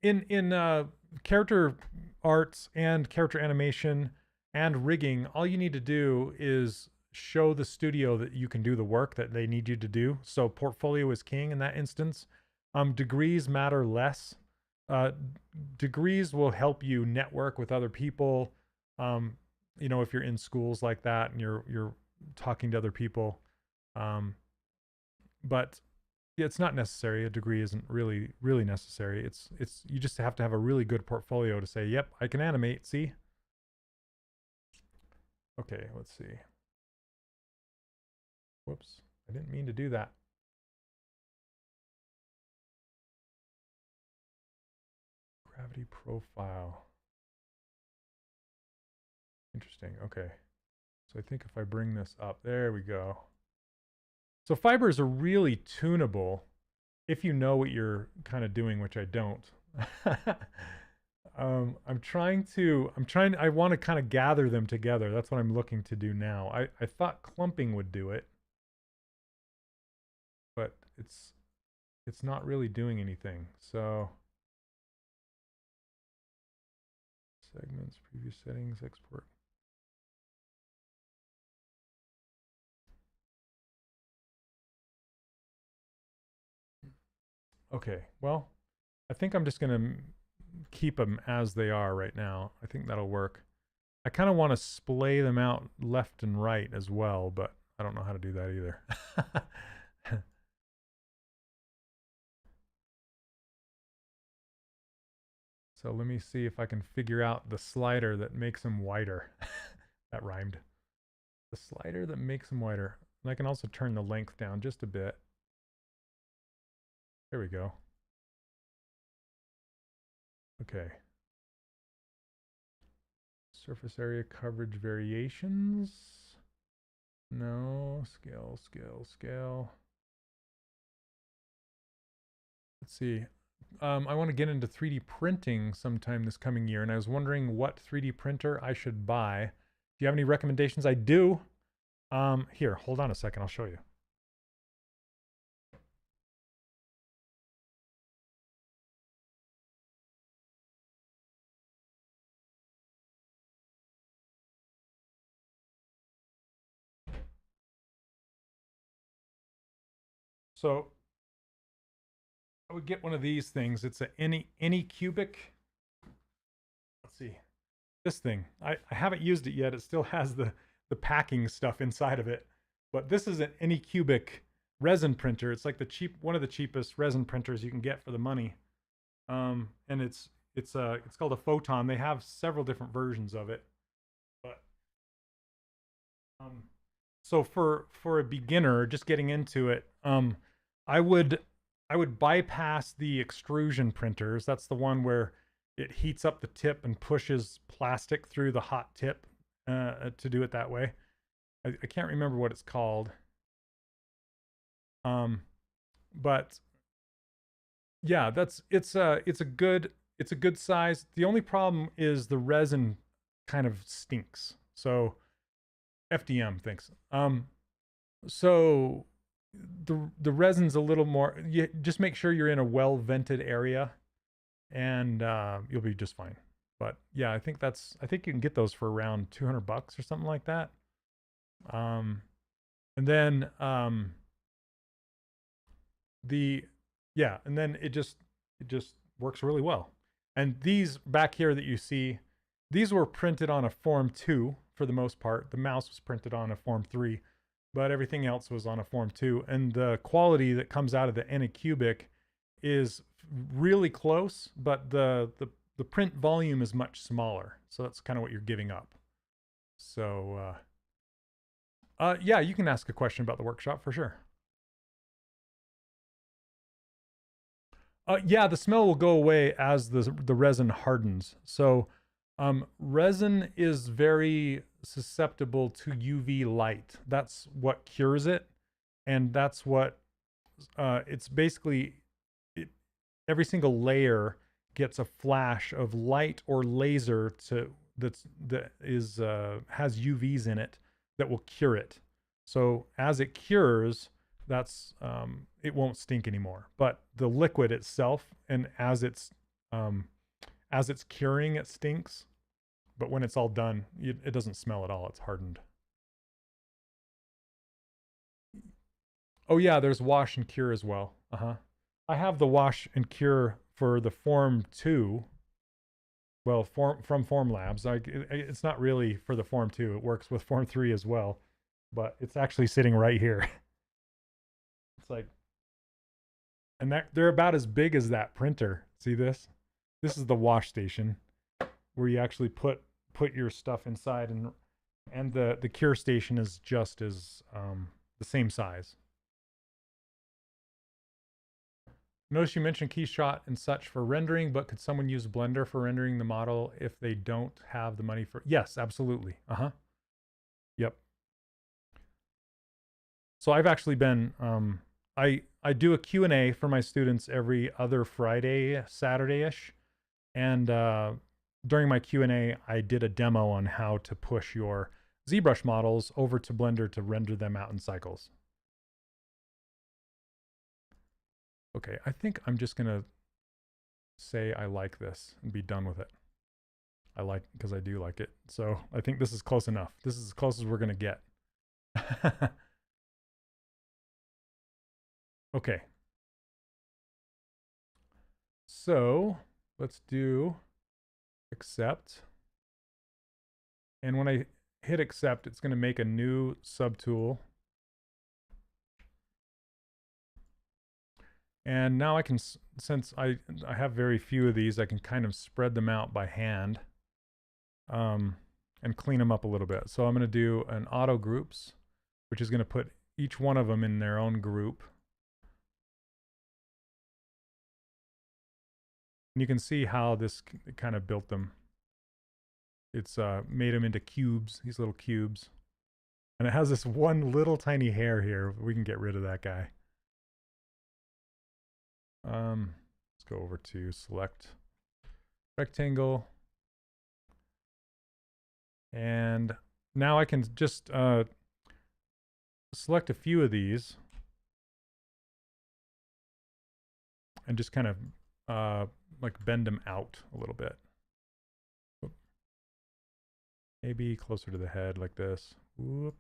In character arts and character animation and rigging, all you need to do is show the studio that you can do the work that they need you to do. So portfolio is king in that instance. Degrees matter less. Degrees will help you network with other people. You know, if you're in schools like that and you're talking to other people. But yeah, it's not necessary. A degree isn't really necessary. It's you just have to have a really good portfolio to say, yep, I can animate. See? Okay, let's see. Whoops, I didn't mean to do that. Gravity profile. Interesting. Okay. So I think if I bring this up, there we go. So fibers are really tunable if you know what you're kind of doing, which I don't. I want to kind of gather them together. That's what I'm looking to do now. I thought clumping would do it, but it's not really doing anything. So segments, preview settings, export. Okay, well, I think I'm just going to keep them as they are right now. I think that'll work. I kind of want to splay them out left and right as well, but I don't know how to do that either. So let me see if I can figure out the slider that makes them wider. That rhymed. The slider that makes them wider. And I can also turn the length down just a bit. There we go. Okay. Surface area coverage variations. No. Scale, scale, scale. Let's see. I want to get into 3D printing sometime this coming year, and I was wondering what 3D printer I should buy. Do you have any recommendations? I do. Here, hold on a second. I'll show you. So I would get one of these things. It's a any cubic. Let's see. This thing. I haven't used it yet. It still has the packing stuff inside of it. But this is an Anycubic resin printer. It's like one of the cheapest resin printers you can get for the money. And it's It's called a photon. They have several different versions of it, but um, so for a beginner just getting into it, I would I would bypass the extrusion printers. That's the one where it heats up the tip and pushes plastic through the hot tip to do it that way. I can't remember what it's called. Um, but yeah, it's a good size. The only problem is the resin kind of stinks. So FDM thinks. So the resin's a little more. You just make sure you're in a well vented area, and you'll be just fine. But yeah, I think you can get those for around $200 or something like that. Um, and then the yeah, and then it just works really well. And these back here that you see, these were printed on a Form 2 for the most part. The mouse was printed on a Form 3, but everything else was on a Form 2. And the quality that comes out of the Anycubic is really close, but the print volume is much smaller. So that's kind of what you're giving up. So yeah, you can ask a question about the workshop for sure. Yeah, the smell will go away as the resin hardens. So, resin is very susceptible to UV light. That's what cures it, and that's what it's basically. It, every single layer gets a flash of light or laser that is has UVs in it that will cure it. So as it cures, that's it won't stink anymore. But the liquid itself, and as it's curing, it stinks. But when it's all done, it doesn't smell at all. It's hardened. Oh yeah, there's wash and cure as well. I have the wash and cure for the Form 2. Well, from Form Labs. It's not really for the Form 2. It works with Form 3 as well, but it's actually sitting right here. It's like, and that they're about as big as that printer. See this? This is the wash station where you actually put your stuff inside, and the cure station is just as the same size. Notice you mentioned KeyShot and such for rendering, but could someone use Blender for rendering the model if they don't have the money for? Yes, absolutely. Yep. So I've actually been I do a Q&A for my students every other Friday, Saturday-ish, and during my Q&A, I did a demo on how to push your ZBrush models over to Blender to render them out in cycles. Okay, I think I'm just gonna say I like this and be done with it. Because I do like it. So I think this is close enough. This is as close as we're gonna get. Okay. So let's do accept. And when I hit accept, it's gonna make a new subtool. And now I can, since I have very few of these, I can kind of spread them out by hand and clean them up a little bit. So I'm going to do an auto groups, which is going to put each one of them in their own group. And you can see how this kind of built them. It's made them into cubes, these little cubes. And it has this one little tiny hair here. We can get rid of that guy. Let's go over to select rectangle. And now I can just select a few of these and just kind of like bend them out a little bit. Maybe closer to the head like this. Whoop.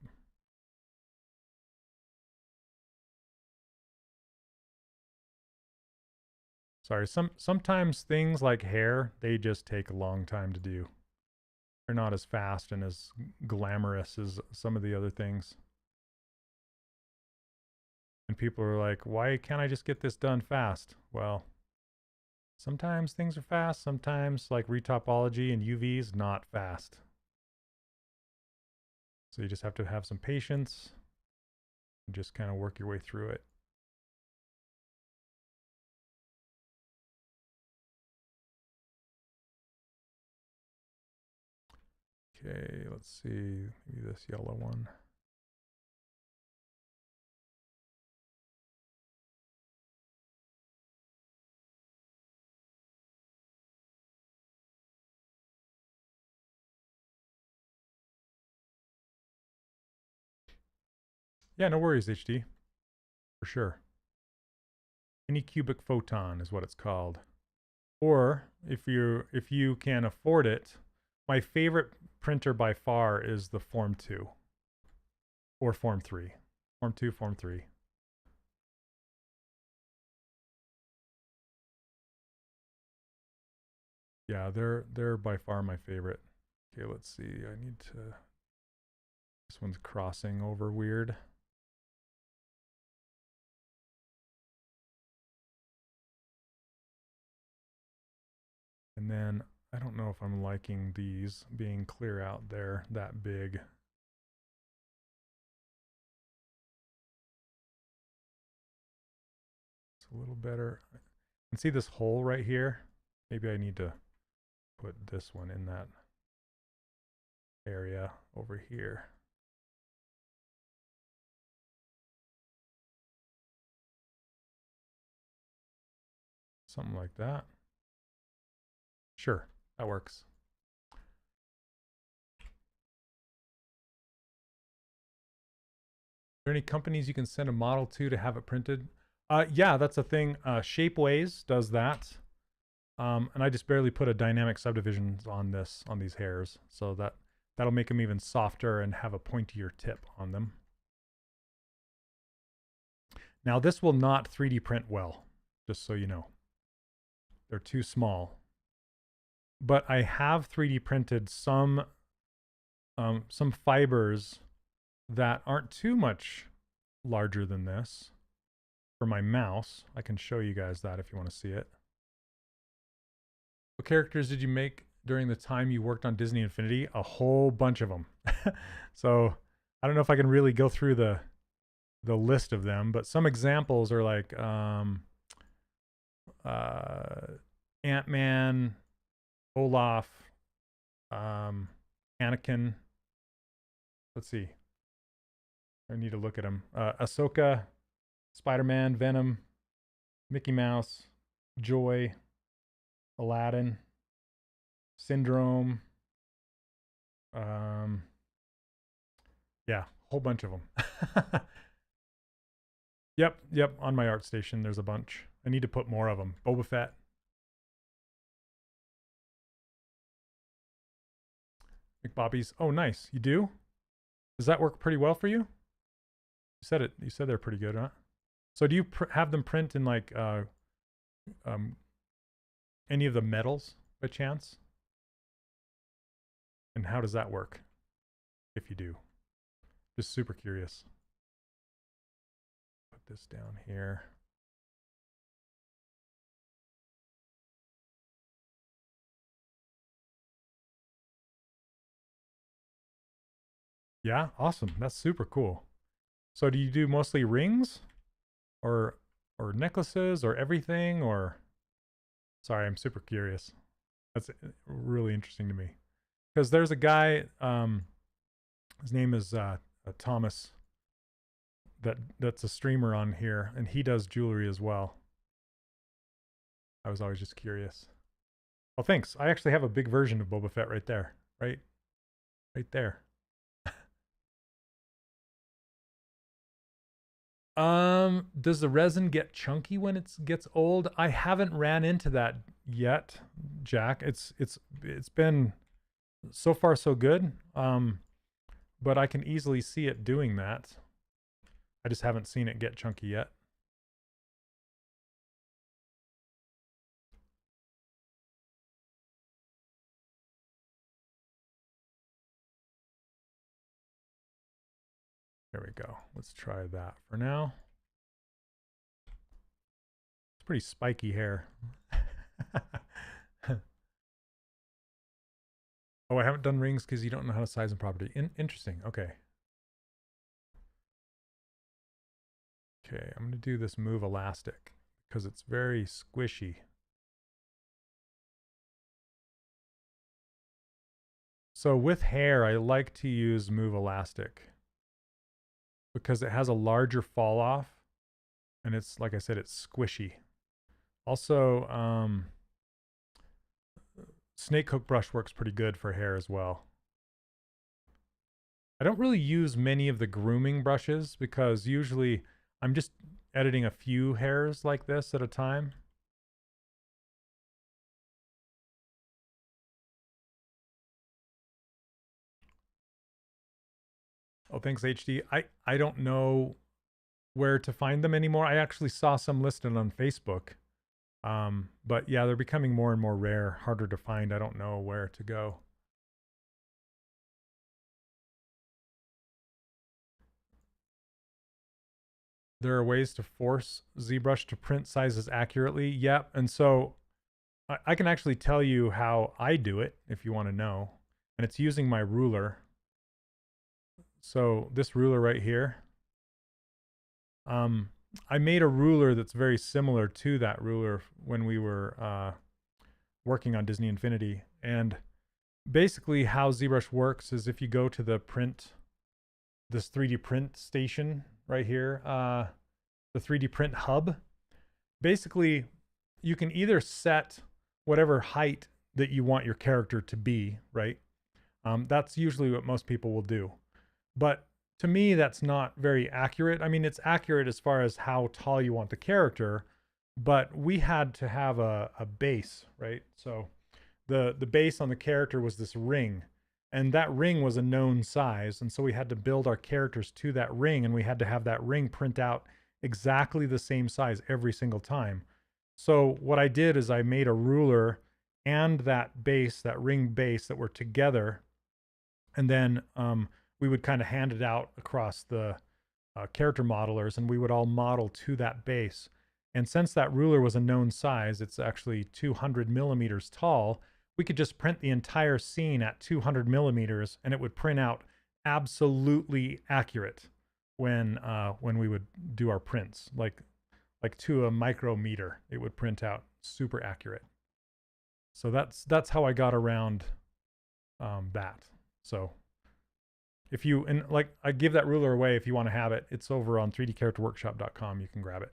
Sorry, sometimes things like hair, they just take a long time to do. They're not as fast and as glamorous as some of the other things. And people are like, why can't I just get this done fast? Well, Sometimes things are fast, sometimes like retopology and UV is not fast. So you just have to have some patience and just kind of work your way through it. Okay, let's see, maybe this yellow one. Yeah, no worries, HD, for sure. Anycubic photon is what it's called. Or if you can afford it, my favorite printer by far is the Form 2 or Form 3. Form 2, Form 3. Yeah, they're by far my favorite. Okay, let's see. I need to. This one's crossing over weird. And then I don't know if I'm liking these being clear out there that big. It's a little better. And see this hole right here? Maybe I need to put this one in that area over here. Something like that. Sure, that works. Are there any companies you can send a model to have it printed? Yeah, that's a thing. Shapeways does that. And I just barely put a dynamic subdivisions on these hairs, so that'll make them even softer and have a pointier tip on them. Now this will not 3D print well, just so you know. They're too small. But I have 3D printed some fibers that aren't too much larger than this for my mouse. I can show you guys that if you want to see it. What characters did you make during the time you worked on Disney Infinity? A whole bunch of them. So I don't know if I can really go through the list of them, but some examples are like Ant-Man, Olaf, Anakin. Let's see. I need to look at them. Ahsoka, Spider-Man, Venom, Mickey Mouse, Joy, Aladdin, Syndrome. Yeah, a whole bunch of them. Yep. On my art station, there's a bunch. I need to put more of them. Boba Fett. McBobbies. Oh, nice. You do? Does that work pretty well for you? You said it. You said they're pretty good, huh? So do you have them print in like any of the metals by chance? And how does that work? If you do, just super curious. Put this down here. Yeah, awesome. That's super cool. So do you do mostly rings or necklaces or everything, or sorry, I'm super curious. That's really interesting to me. Because there's a guy, his name is Thomas, that's a streamer on here, and he does jewelry as well. I was always just curious. Well, thanks. I actually have a big version of Boba Fett right there. Right there. Does the resin get chunky when it gets old? I haven't ran into that yet, Jack. It's been so far so good. But I can easily see it doing that. I just haven't seen it get chunky yet. There we go. Let's try that for now. It's pretty spiky hair. Oh, I haven't done rings because you don't know how to size them properly. Interesting. Okay. Okay, I'm going to do this move elastic because it's very squishy. So with hair, I like to use move elastic because it has a larger fall off and it's, like I said, it's squishy. Also, snake hook brush works pretty good for hair as well. I don't really use many of the grooming brushes because usually I'm just editing a few hairs like this at a time. Oh, thanks, HD. I don't know where to find them anymore. I actually saw some listed on Facebook. But yeah, they're becoming more and more rare, harder to find. I don't know where to go. There are ways to force ZBrush to print sizes accurately. Yep. And so I can actually tell you how I do it if you want to know. And it's using my ruler. So this ruler right here, I made a ruler that's very similar to that ruler when we were working on Disney Infinity. And basically how ZBrush works is if you go to the print, this 3D print station right here, the 3D print hub, basically you can either set whatever height that you want your character to be, right? That's usually what most people will do. But to me, that's not very accurate. I mean, it's accurate as far as how tall you want the character, but we had to have a base, right? So the base on the character was this ring, and that ring was a known size, and so we had to build our characters to that ring, and we had to have that ring print out exactly the same size every single time. So what I did is I made a ruler and that base, that ring base, that were together, and then we would kind of hand it out across the character modelers, and we would all model to that base. And since that ruler was a known size, it's actually 200 millimeters tall, we could just print the entire scene at 200 millimeters, and it would print out absolutely accurate when we would do our prints, like to a micrometer. It would print out super accurate. So that's how I got around that. So if you, and like, I give that ruler away if you want to have it. It's over on 3dcharacterworkshop.com. You can grab it.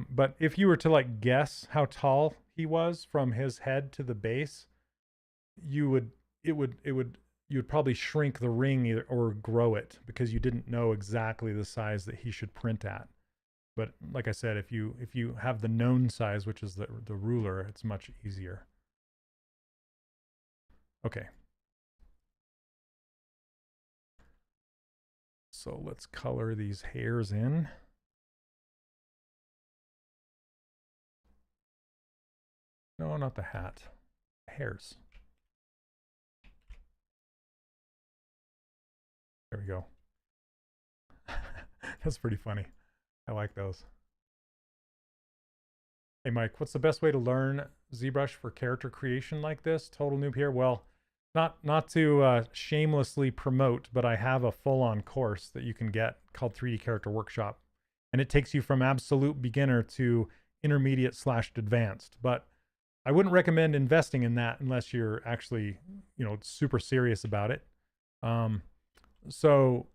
But if you were to like guess how tall he was from his head to the base, you would probably shrink the ring either, or grow it, because you didn't know exactly the size that he should print at. But like I said, if you have the known size, which is the ruler, it's much easier. Okay. So let's color these hairs in. No, not the hat. Hairs. There we go. That's pretty funny. I like those. Hey, Mike, what's the best way to learn ZBrush for character creation like this? Total noob here. Well, not to shamelessly promote, but I have a full-on course that you can get called 3D Character Workshop, and it takes you from absolute beginner to intermediate/advanced. But I wouldn't recommend investing in that unless you're actually, super serious about it. So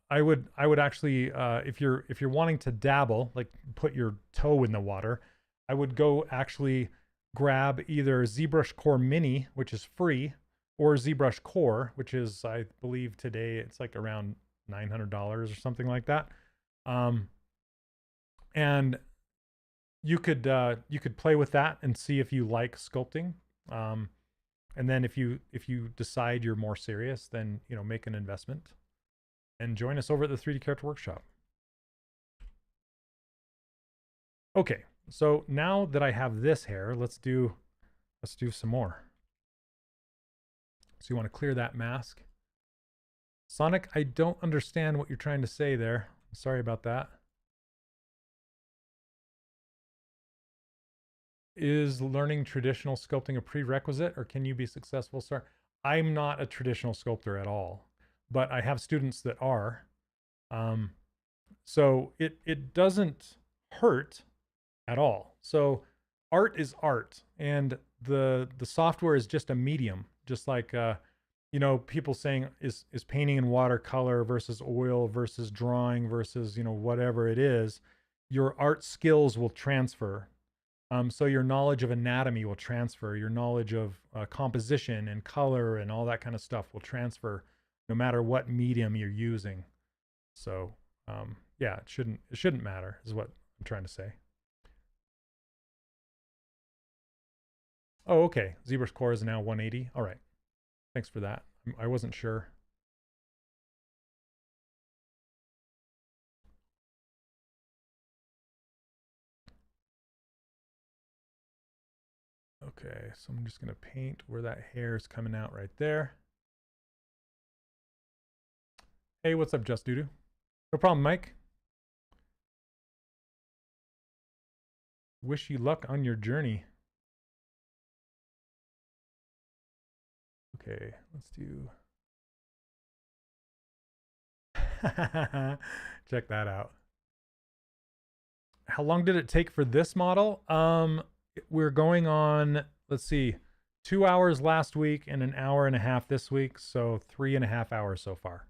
I would actually, if you're wanting to dabble, like put your toe in the water, I would go actually grab either ZBrush Core Mini, which is free, or ZBrush Core, which is, I believe today it's like around $900 or something like that. And you could play with that and see if you like sculpting. And then if you decide you're more serious, then make an investment and join us over at the 3D Character Workshop. Okay, so now that I have this hair, let's do some more. So you want to clear that mask. Sonic, I don't understand what you're trying to say there. Sorry about that. Is learning traditional sculpting a prerequisite, or can you be successful? Sorry, I'm not a traditional sculptor at all, but I have students that are. Um, so it doesn't hurt at all. So art is art, and the software is just a medium, just like you know, people saying is painting in watercolor versus oil versus drawing versus, you know, whatever it is. Your art skills will transfer. So your knowledge of anatomy will transfer. Your knowledge of composition and color and all that kind of stuff will transfer, no matter what medium you're using. So yeah, it shouldn't matter, is what I'm trying to say. Oh, okay. ZBrush Core is now 180. All right. Thanks for that. I wasn't sure. Okay, so I'm just going to paint where that hair is coming out right there. Hey, what's up, Just Doodoo? No problem, Mike. Wish you luck on your journey. Okay, let's do... Check that out. How long did it take for this model? We're going on, let's see, 2 hours last week and an hour and a half this week. So 3.5 hours so far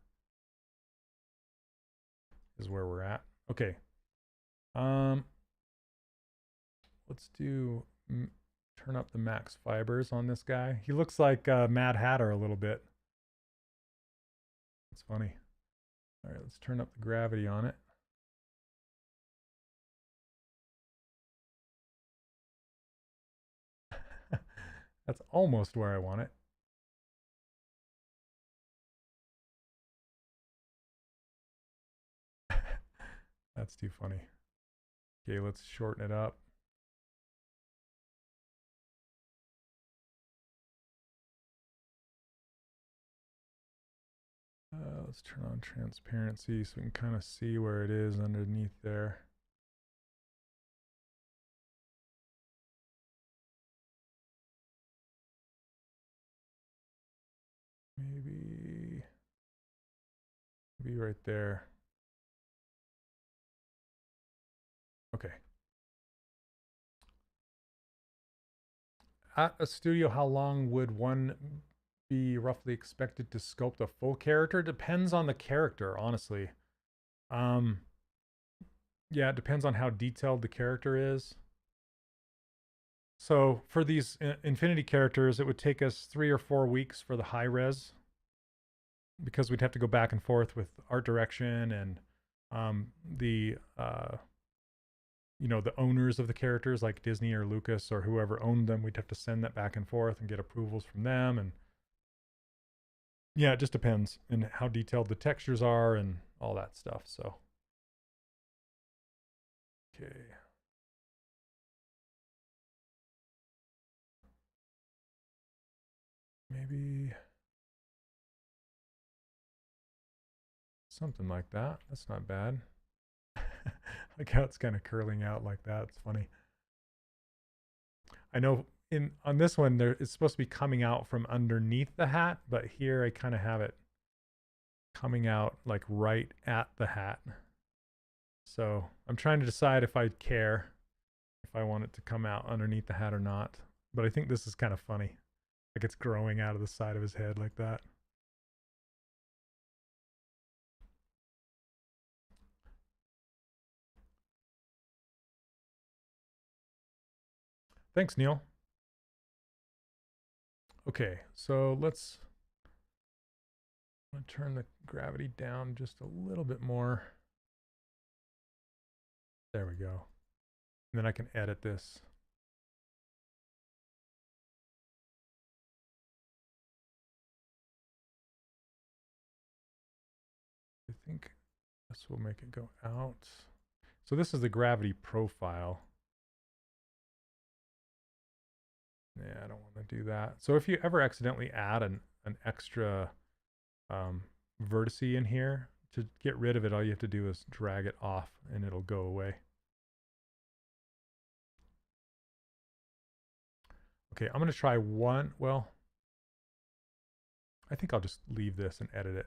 is where we're at. Okay. Let's do turn up the max fibers on this guy. He looks like Mad Hatter a little bit. It's funny. All right, let's turn up the gravity on it. That's almost where I want it. That's too funny. Okay, let's shorten it up. Let's turn on transparency so we can kind of see where it is underneath there. Maybe right there. Okay. At a studio, how long would one be roughly expected to sculpt a full character? Depends on the character, honestly. Um, yeah, it depends on how detailed the character is. So for these Infinity characters, it would take us 3 or 4 weeks for the high res, because we'd have to go back and forth with art direction and the you know, the owners of the characters like Disney or Lucas or whoever owned them. We'd have to send that back and forth and get approvals from them. And yeah, it just depends on how detailed the textures are and all that stuff. So okay. Maybe something like that. That's not bad. Like how it's kind of curling out like that. It's funny. I know on this one there it's supposed to be coming out from underneath the hat, but here I kind of have it coming out like right at the hat. So I'm trying to decide if I care, if I want it to come out underneath the hat or not. But I think this is kind of funny. Like it's growing out of the side of his head like that. Thanks, Neil. Okay, so let's turn the gravity down just a little bit more. There we go. And then I can edit this. I think this will make it go out. So this is the gravity profile. Yeah, I don't want to do that. So if you ever accidentally add an extra vertex in here, to get rid of it, all you have to do is drag it off and it'll go away. Okay, I'm going to try one. Well, I think I'll just leave this and edit it.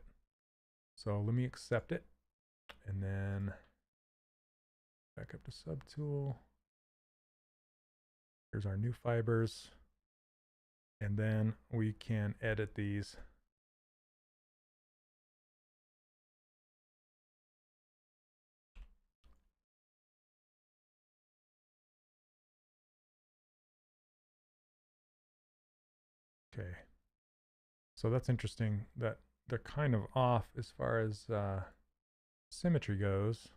So let me accept it. And then back up to subtool. Here's our new fibers. And then we can edit these. Okay. So that's interesting that they're kind of off as far as symmetry goes.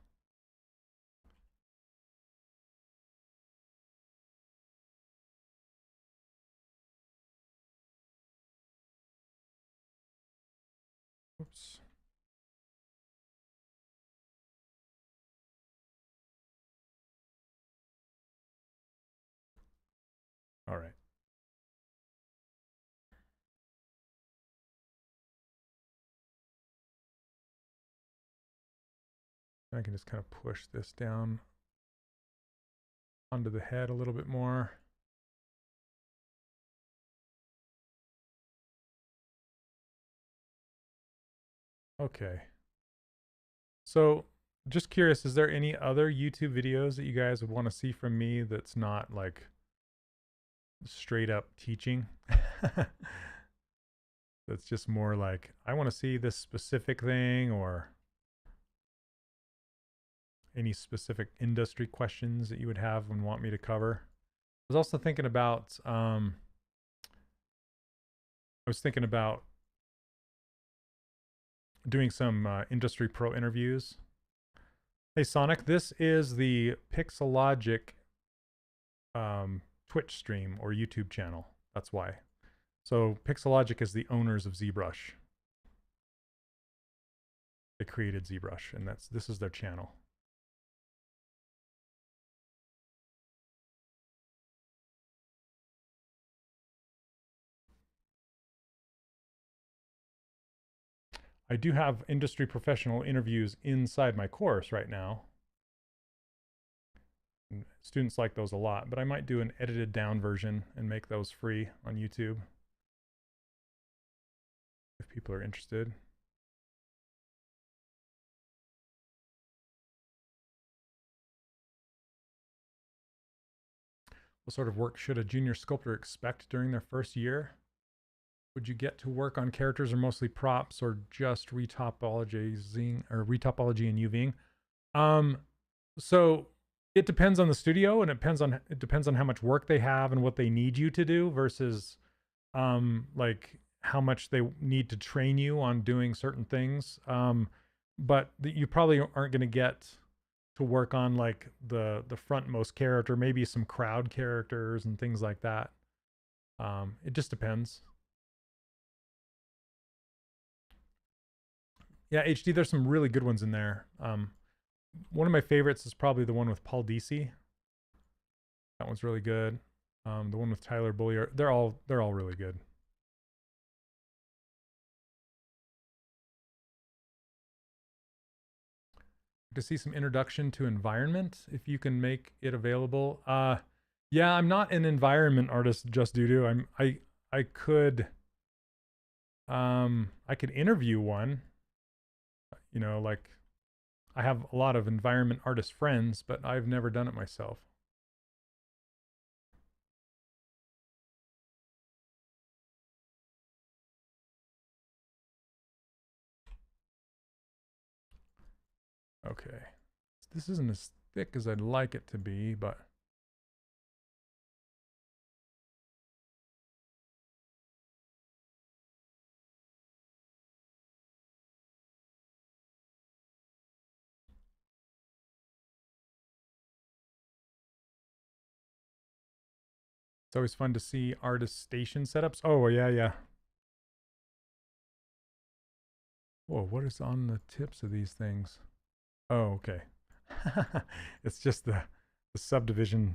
Oops. All right. I can just kind of push this down onto the head a little bit more. Okay. So just curious, is there any other YouTube videos that you guys would want to see from me that's not like straight up teaching? That's just more like, I want to see this specific thing, or any specific industry questions that you would have and want me to cover. I was also thinking about, doing some industry pro interviews. Hey Sonic, this is the Pixologic Twitch stream or YouTube channel. That's why. So Pixologic is the owners of ZBrush. They created ZBrush, and this is their channel. I do have industry professional interviews inside my course right now. And students like those a lot, but I might do an edited down version and make those free on YouTube if people are interested. What sort of work should a junior sculptor expect during their first year? Would you get to work on characters or mostly props, or just retopologizing or retopology and UVing? So it depends on the studio, and it depends on how much work they have and what they need you to do versus like how much they need to train you on doing certain things. But you probably aren't going to get to work on like the frontmost character, maybe some crowd characters and things like that. It just depends. Yeah, HD, there's some really good ones in there. One of my favorites is probably the one with Paul Deasy. That one's really good. The one with Tyler Bullier, they're all really good. To see some introduction to environment, if you can make it available. Yeah, I'm not an environment artist just due to. I could interview one. You know, like I have a lot of environment artist friends, but I've never done it myself. Okay. This isn't as thick as I'd like it to be, but it's always fun to see artist station setups. Oh, yeah, yeah. Whoa, what is on the tips of these things? Oh, okay. It's just the subdivision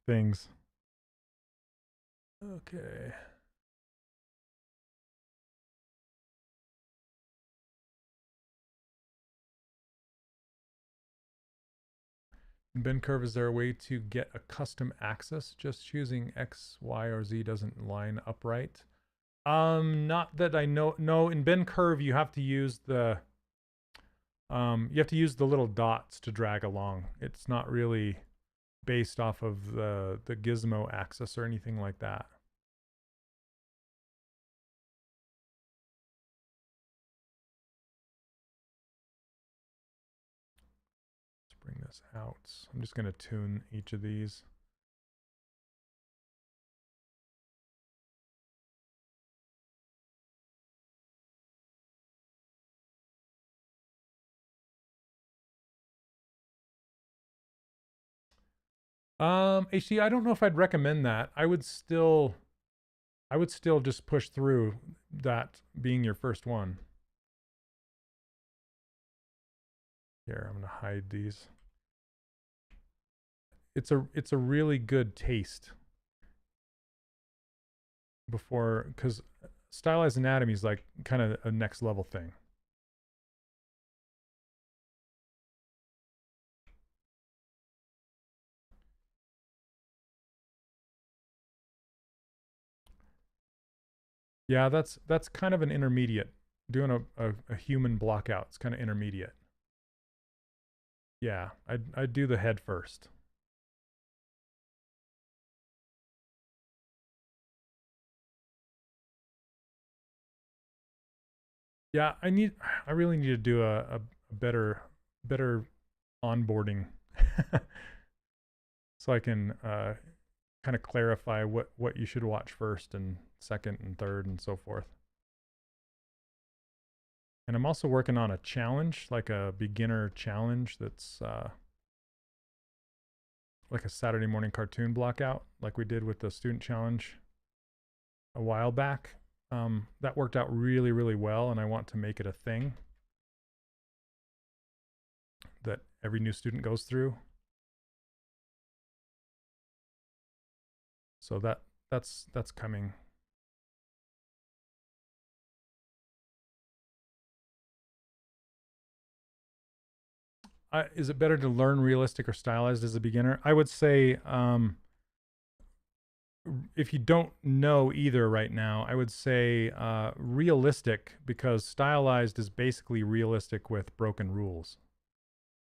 things. Okay. In bend curve, is there a way to get a custom axis? Just choosing X, Y, or Z doesn't line up right. Not that I know. No, in bend curve, you have to use the little dots to drag along. It's not really based off of the Gizmo axis or anything like that. Let's bring this out. I'm just going to tune each of these. HC, I don't know if I'd recommend that. I would still just push through that being your first one. Here, I'm going to hide these. It's a really good taste before, because stylized anatomy is like kind of a next level thing. Yeah, that's kind of an intermediate. Doing a human block out, it's kind of intermediate. Yeah, I'd do the head first. Yeah, I really need to do a better onboarding so I can kind of clarify what you should watch first and second and third and so forth. And I'm also working on a challenge, like a beginner challenge that's like a Saturday morning cartoon block out, like we did with the student challenge a while back. That worked out really, really well, and I want to make it a thing that every new student goes through. So that's coming. Is it better to learn realistic or stylized as a beginner? I would say if you don't know either right now, I would say realistic, because stylized is basically realistic with broken rules.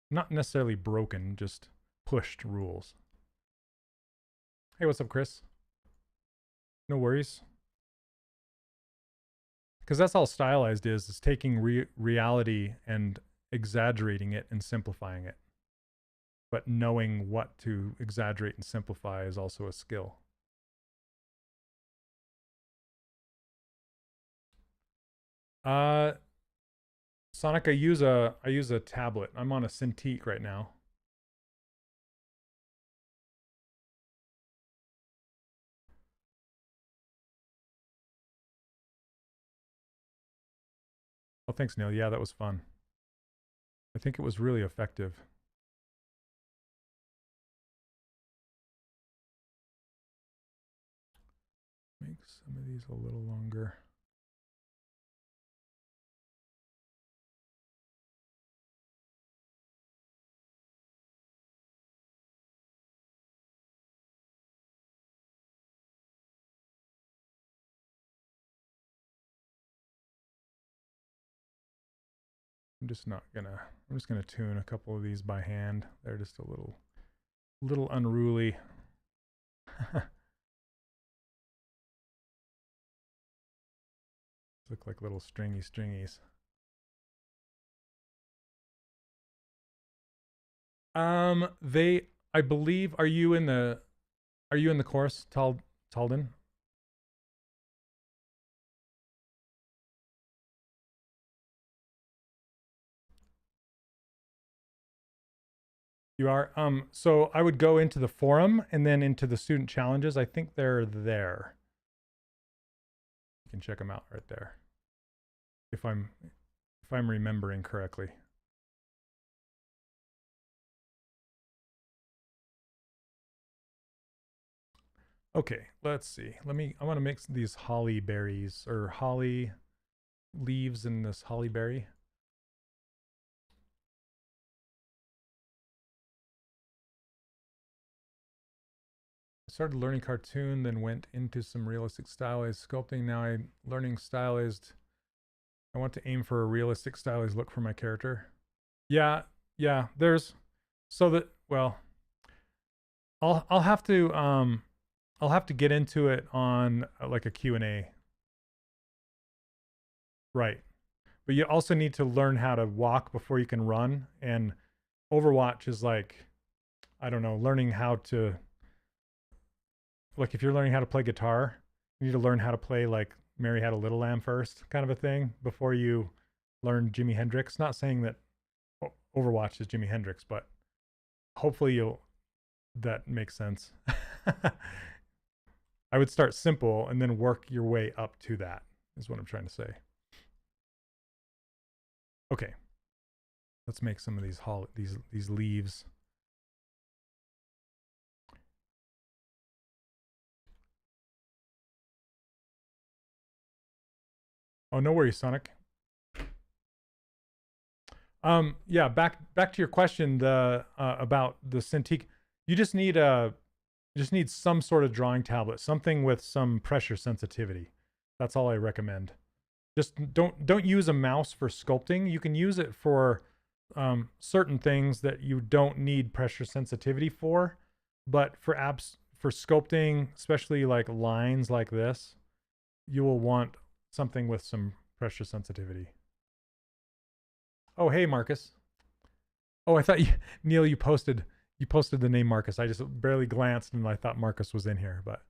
Not necessarily broken, just pushed rules. Hey, what's up, Chris? No worries. Because that's all stylized is taking reality and exaggerating it and simplifying it. But knowing what to exaggerate and simplify is also a skill. Sonic, I use a tablet. I'm on a Cintiq right now. Oh, thanks, Neil. Yeah, that was fun. I think it was really effective. Make some of these a little longer. I'm just gonna tune a couple of these by hand. They're just a little unruly. Look like little stringies. I believe, are you in the course, Talden? You are. So I would go into the forum and then into the student challenges. I think they're there. You can check them out right there. If I'm remembering correctly. Okay, let's see. I want to mix these holly berries or holly leaves in this holly berry. started learning cartoon, then went into some realistic stylized sculpting. Now I'm learning stylized. I want to aim for a realistic stylized look for my character. Yeah, yeah. There's so that well, I'll have to get into it on like a Q&A. Right. But you also need to learn how to walk before you can run, and Overwatch is like, I don't know, learning how to, like if you're learning how to play guitar, you need to learn how to play like Mary Had a Little Lamb first, kind of a thing, before you learn Jimi Hendrix. Not saying that Overwatch is Jimi Hendrix, but hopefully that makes sense. I would start simple and then work your way up to that, is what I'm trying to say. Okay. Let's make some of these leaves. Oh, no worries, Sonic. Yeah, back to your question, the about the Cintiq. You just need some sort of drawing tablet, something with some pressure sensitivity. That's all I recommend. Just don't use a mouse for sculpting. You can use it for certain things that you don't need pressure sensitivity for, but for sculpting, especially like lines like this, you will want something with some pressure sensitivity. Oh, hey, Marcus. Oh, I thought Neil, you posted the name Marcus. I just barely glanced and I thought Marcus was in here, but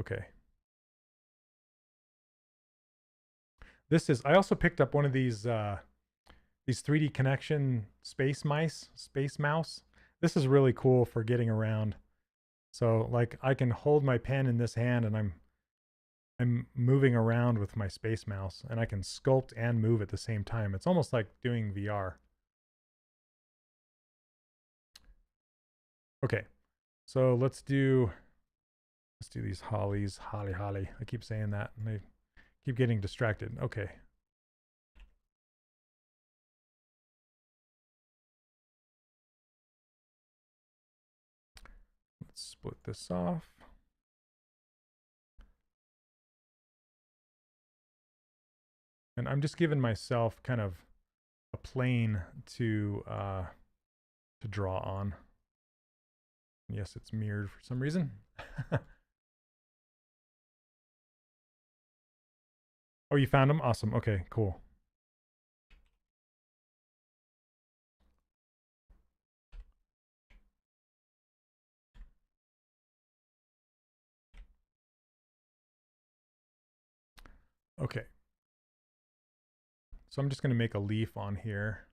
okay. I also picked up one of these 3D Connection space mouse. This is really cool for getting around. So like I can hold my pen in this hand and I'm moving around with my space mouse, and I can sculpt and move at the same time. It's almost like doing VR. Okay. So let's do these hollies. Holly. I keep saying that and they keep getting distracted. Okay. Let's split this off. And I'm just giving myself kind of a plane to draw on. Yes, it's mirrored for some reason. Oh, you found them? Awesome. Okay, cool. Okay. So I'm just going to make a leaf on here.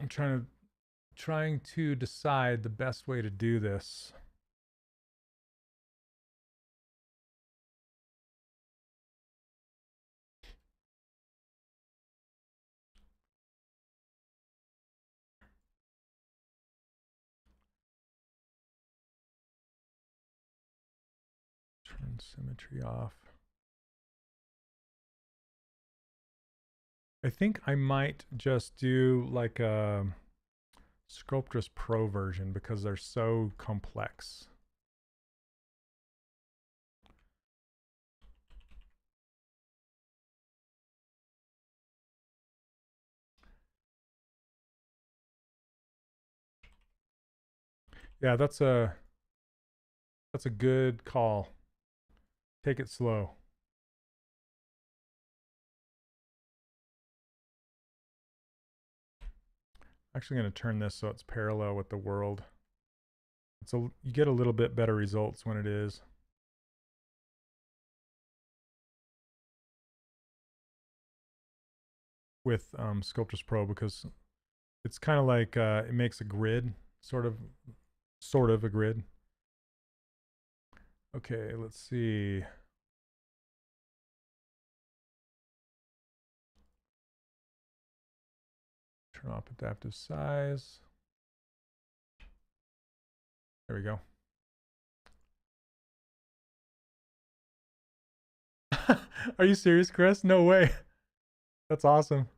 I'm trying to decide the best way to do this. Turn symmetry off. I think I might just do like a Sculptress Pro version because they're so complex. Yeah, that's a good call. Take it slow. Actually going to turn this so it's parallel with the world. You get a little bit better results when it is. With Sculptress Pro, because it's kind of like it makes a grid, sort of a grid. Okay, let's see. Turn off adaptive size. There we go. Are you serious, Chris? No way. That's awesome.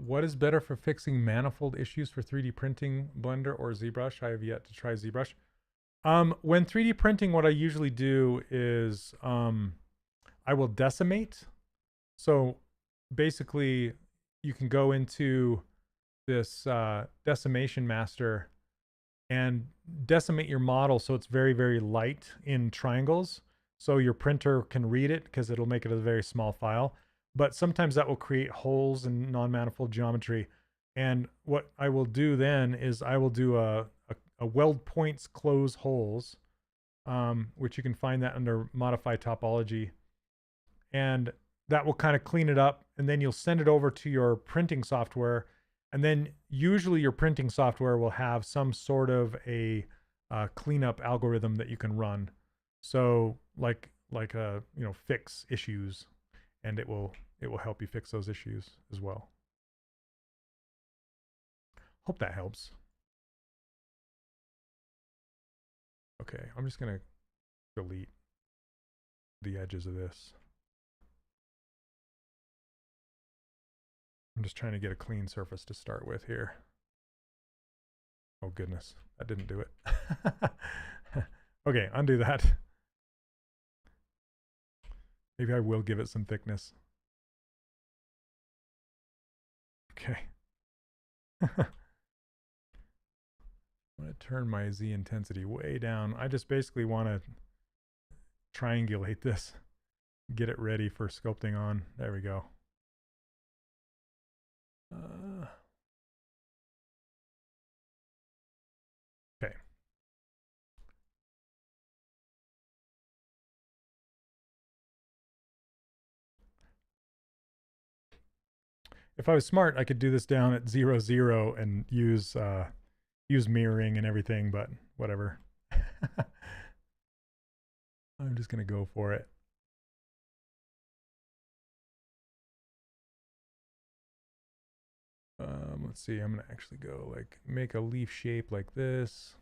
What is better for fixing manifold issues for 3D printing, Blender or ZBrush? I have yet to try ZBrush. When 3D printing, what I usually do is I will decimate. So basically, you can go into this decimation master and decimate your model so it's very, very light in triangles. So your printer can read it because it'll make it a very small file. But sometimes that will create holes in non-manifold geometry. And what I will do then is I will do a weld points close holes, which you can find that under modify topology. And that will kind of clean it up. And then you'll send it over to your printing software. And then usually your printing software will have some sort of a cleanup algorithm that you can run. So like a, fix issues, and it will help you fix those issues as well. Hope that helps. Okay, I'm just gonna delete the edges of this. I'm just trying to get a clean surface to start with here. Oh goodness, that didn't do it. Okay, undo that. Maybe I will give it some thickness. Okay. I'm going to turn my Z intensity way down. I just basically want to triangulate this, get it ready for sculpting on. There we go. Okay. If I was smart, I could do this down at 0, 0 and use mirroring and everything, but whatever. I'm just going to go for it. Let's see, I'm going to actually go like make a leaf shape like this.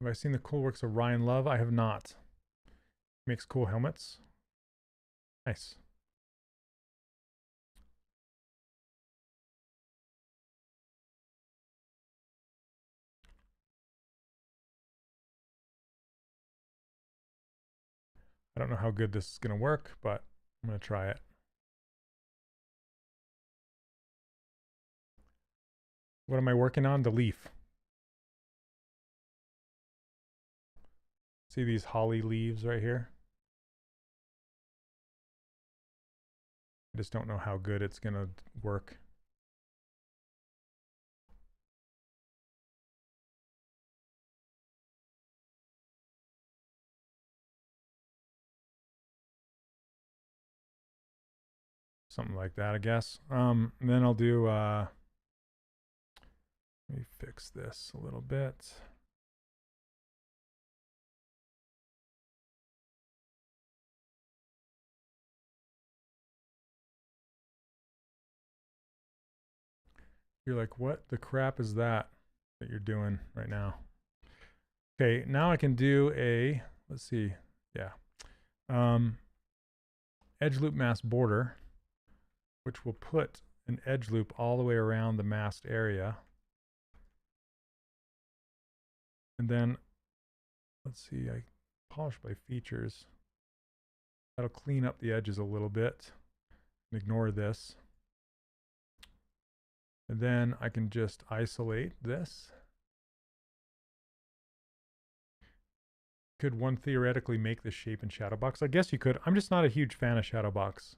Have I seen the cool works of Ryan Love? I have not. Makes cool helmets. Nice. I don't know how good this is going to work, but I'm going to try it. What am I working on? The leaf. See these holly leaves right here? I just don't know how good it's going to work. Something like that, I guess. And then I'll do, let me fix this a little bit. You're like, what the crap is that you're doing right now? Okay, now I can do a, let's see, yeah. Edge loop mask border, which will put an edge loop all the way around the masked area. And then, let's see, I polish by features. That'll clean up the edges a little bit. Ignore this. And then I can just isolate this. Could one theoretically make this shape in Shadowbox? I guess you could. I'm just not a huge fan of Shadowbox.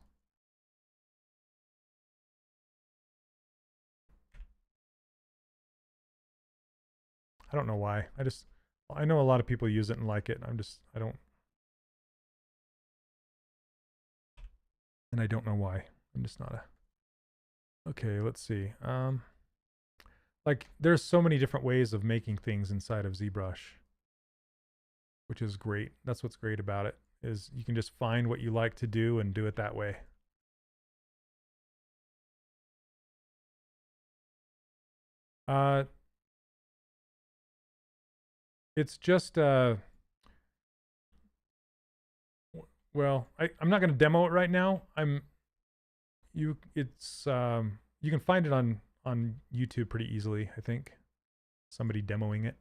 I don't know why. I know a lot of people use it and like it. I don't know why. I'm just not a... Okay, let's see. Like, there's so many different ways of making things inside of ZBrush, which is great. That's what's great about it, is you can just find what you like to do and do it that way. It's just well, I'm not going to demo it right now. You can find it on YouTube pretty easily, I think. Somebody demoing it.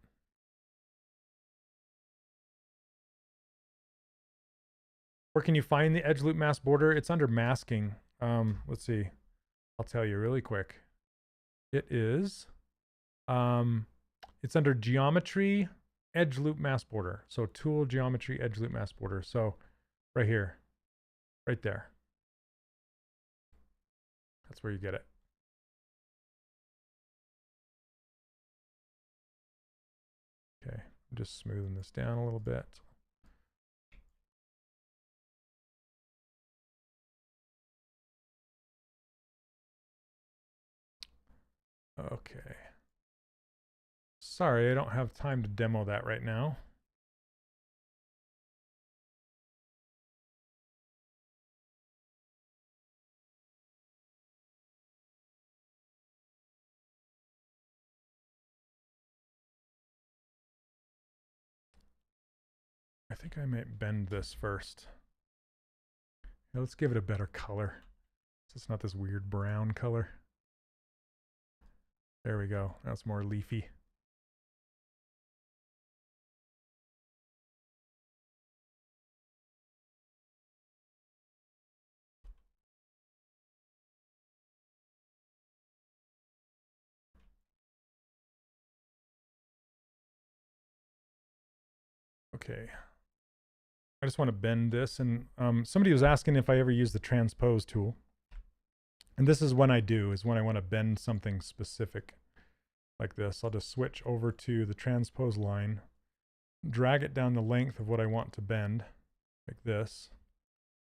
Where can you find the edge loop mask border? It's under masking. Let's see. I'll tell you really quick. It is it's under geometry edge loop mask border. So tool geometry edge loop mask border. So right here. Right there. That's where you get it. Okay, I'm just smoothing this down a little bit. Okay. Sorry, I don't have time to demo that right now. I think I might bend this first. Yeah, let's give it a better color, so it's not this weird brown color. There we go. Now it's more leafy. Okay. I just want to bend this, and somebody was asking if I ever use the transpose tool. And this is when I do, is when I want to bend something specific like this. I'll just switch over to the transpose line, drag it down the length of what I want to bend, like this.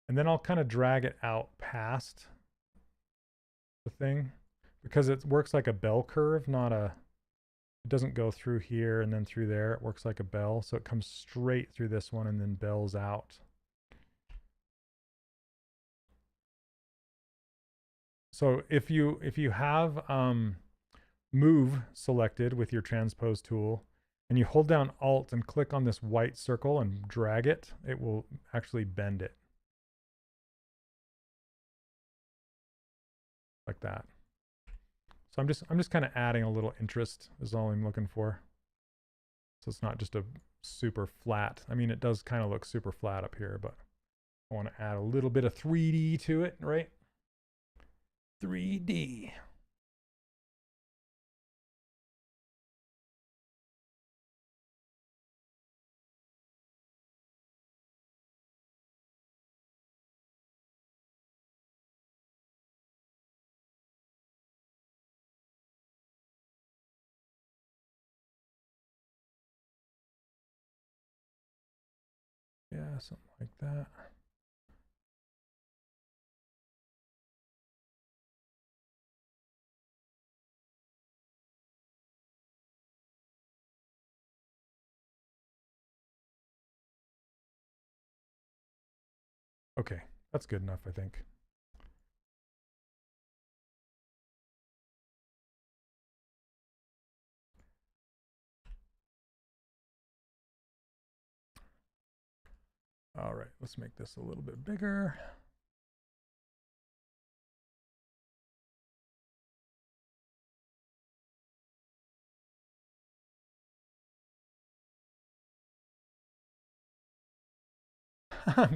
And then I'll kind of drag it out past the thing, because it works like a bell curve, not a... It doesn't go through here and then through there. It works like a bell, so it comes straight through this one and then bells out. So if you have move selected with your transpose tool, and you hold down Alt and click on this white circle and drag it, it will actually bend it. Like that. So I'm just kind of adding a little interest is all I'm looking for. So it's not just a super flat. I mean, it does kind of look super flat up here, but I want to add a little bit of 3D to it, right? 3D. Yeah, something like that. Okay, that's good enough, I think. All right, let's make this a little bit bigger.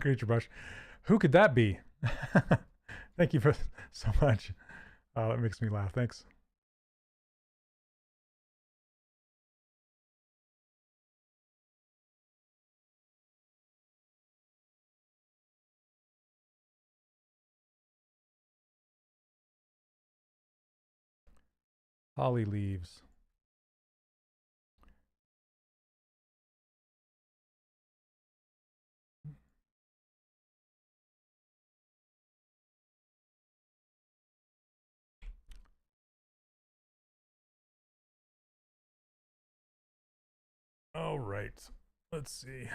Creature brush. Who could that be? Thank you for so much. That makes me laugh. Thanks. Holly leaves. All right. Let's see.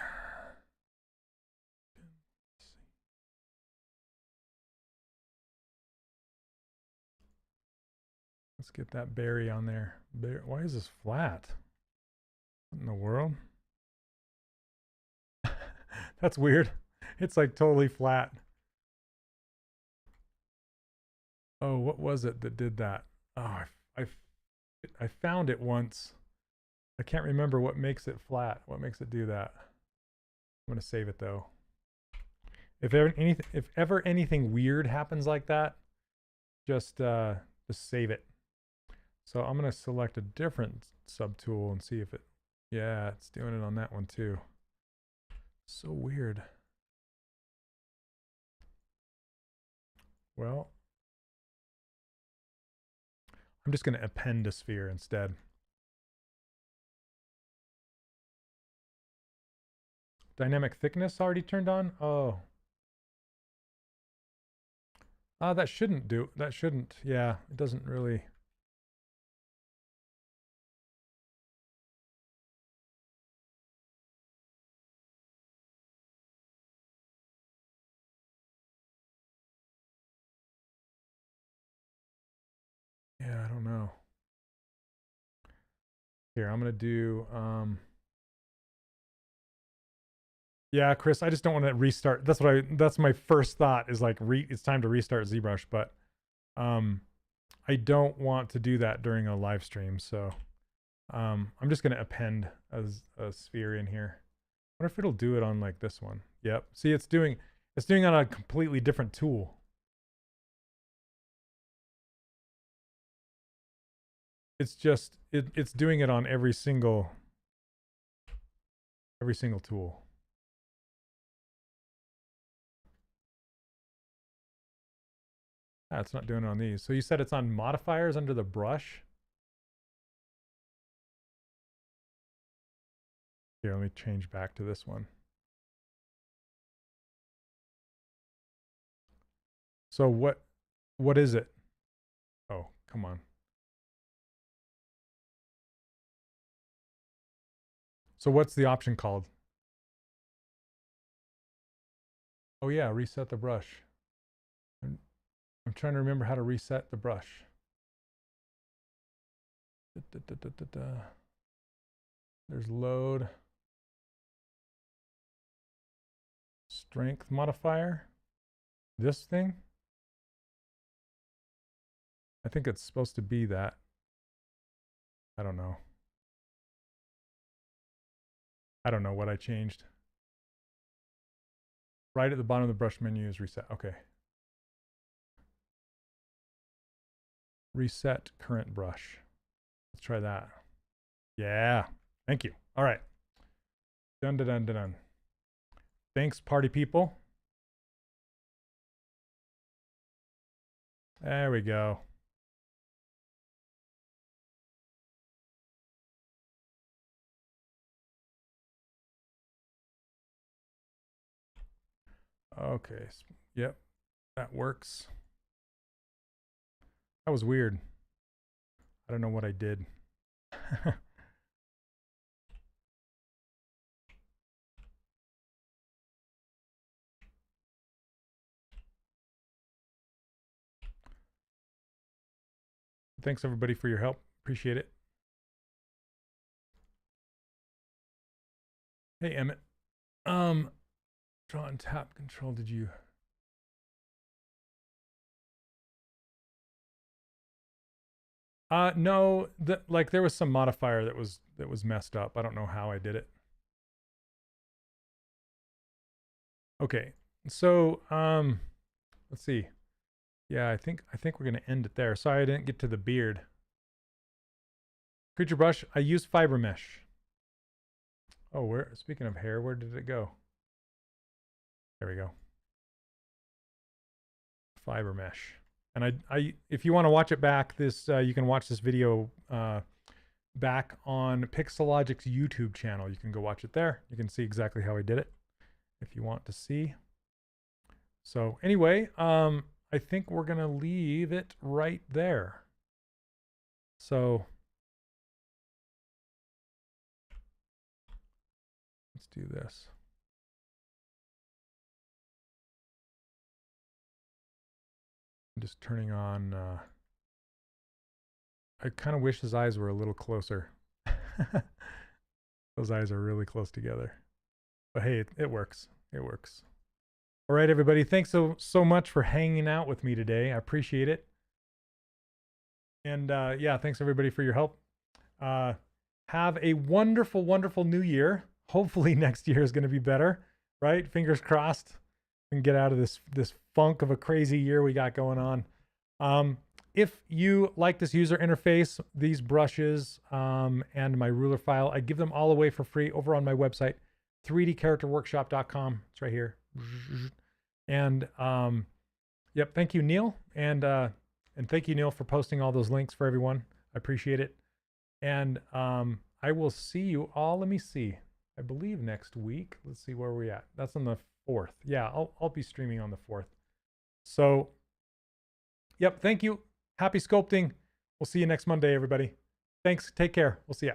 Let's get that berry on there. Why is this flat? What in the world? That's weird. It's like totally flat. Oh, what was it that did that? Oh, I found it once. I can't remember what makes it flat. What makes it do that? I'm gonna save it though. If ever anything weird happens like that, just save it. So I'm gonna select a different subtool and see if it. Yeah, it's doing it on that one too. So weird. Well, I'm just gonna append a sphere instead. Dynamic thickness already turned on? Oh. That shouldn't do. That shouldn't. Yeah, it doesn't really. Yeah, I don't know. Here, I'm gonna do. Yeah, Chris, I just don't want to restart. That's my first thought is like it's time to restart ZBrush, but I don't want to do that during a live stream, so I'm just gonna append a sphere in here. I wonder if it'll do it on like this one. Yep. See, it's doing on a completely different tool. It's just it's doing it on every single tool. Ah, it's not doing it on these. So you said it's on modifiers under the brush? Here, let me change back to this one. So what is it? Oh, come on. So what's the option called? Oh yeah, reset the brush. I'm trying to remember how to reset the brush. There's load. Strength modifier. This thing? I think it's supposed to be that. I don't know. I don't know what I changed. Right at the bottom of the brush menu is reset. Okay. Reset current brush. Let's try that. Yeah. Thank you. All right. Done, done, done, done. Thanks, party people. There we go. Okay. Yep. That works. That was weird. I don't know what I did. Thanks everybody for your help. Appreciate it. Hey Emmett. Draw and tap control. Did you? No, like there was some modifier that was messed up. I don't know how I did it. Okay. So, let's see. Yeah, I think we're going to end it there. Sorry I didn't get to the beard. Creature brush, I use fiber mesh. Oh, speaking of hair, where did it go? There we go. Fiber mesh. And if you want to watch it back, you can watch this video back on Pixologic's YouTube channel. You can go watch it there. You can see exactly how I did it if you want to see. So anyway, I think we're going to leave it right there. So do this. I'm just turning on, I kind of wish his eyes were a little closer. Those eyes are really close together. But hey, it works. It works. All right, everybody. Thanks so much for hanging out with me today. I appreciate it. And yeah, thanks everybody for your help. Have a wonderful, wonderful new year. Hopefully next year is going to be better, right? Fingers crossed. We can get out of this funk of a crazy year we got going on. If you like this user interface, these brushes, and my ruler file, I give them all away for free over on my website, 3dcharacterworkshop.com. It's right here. And yep, thank you, Neil. And thank you, Neil, for posting all those links for everyone. I appreciate it. And I will see you all. Let me see. I believe next week. Let's see where we're at. That's on the 4th. Yeah, I'll be streaming on the 4th. So, yep, thank you. Happy sculpting. We'll see you next Monday, everybody. Thanks. Take care. We'll see ya.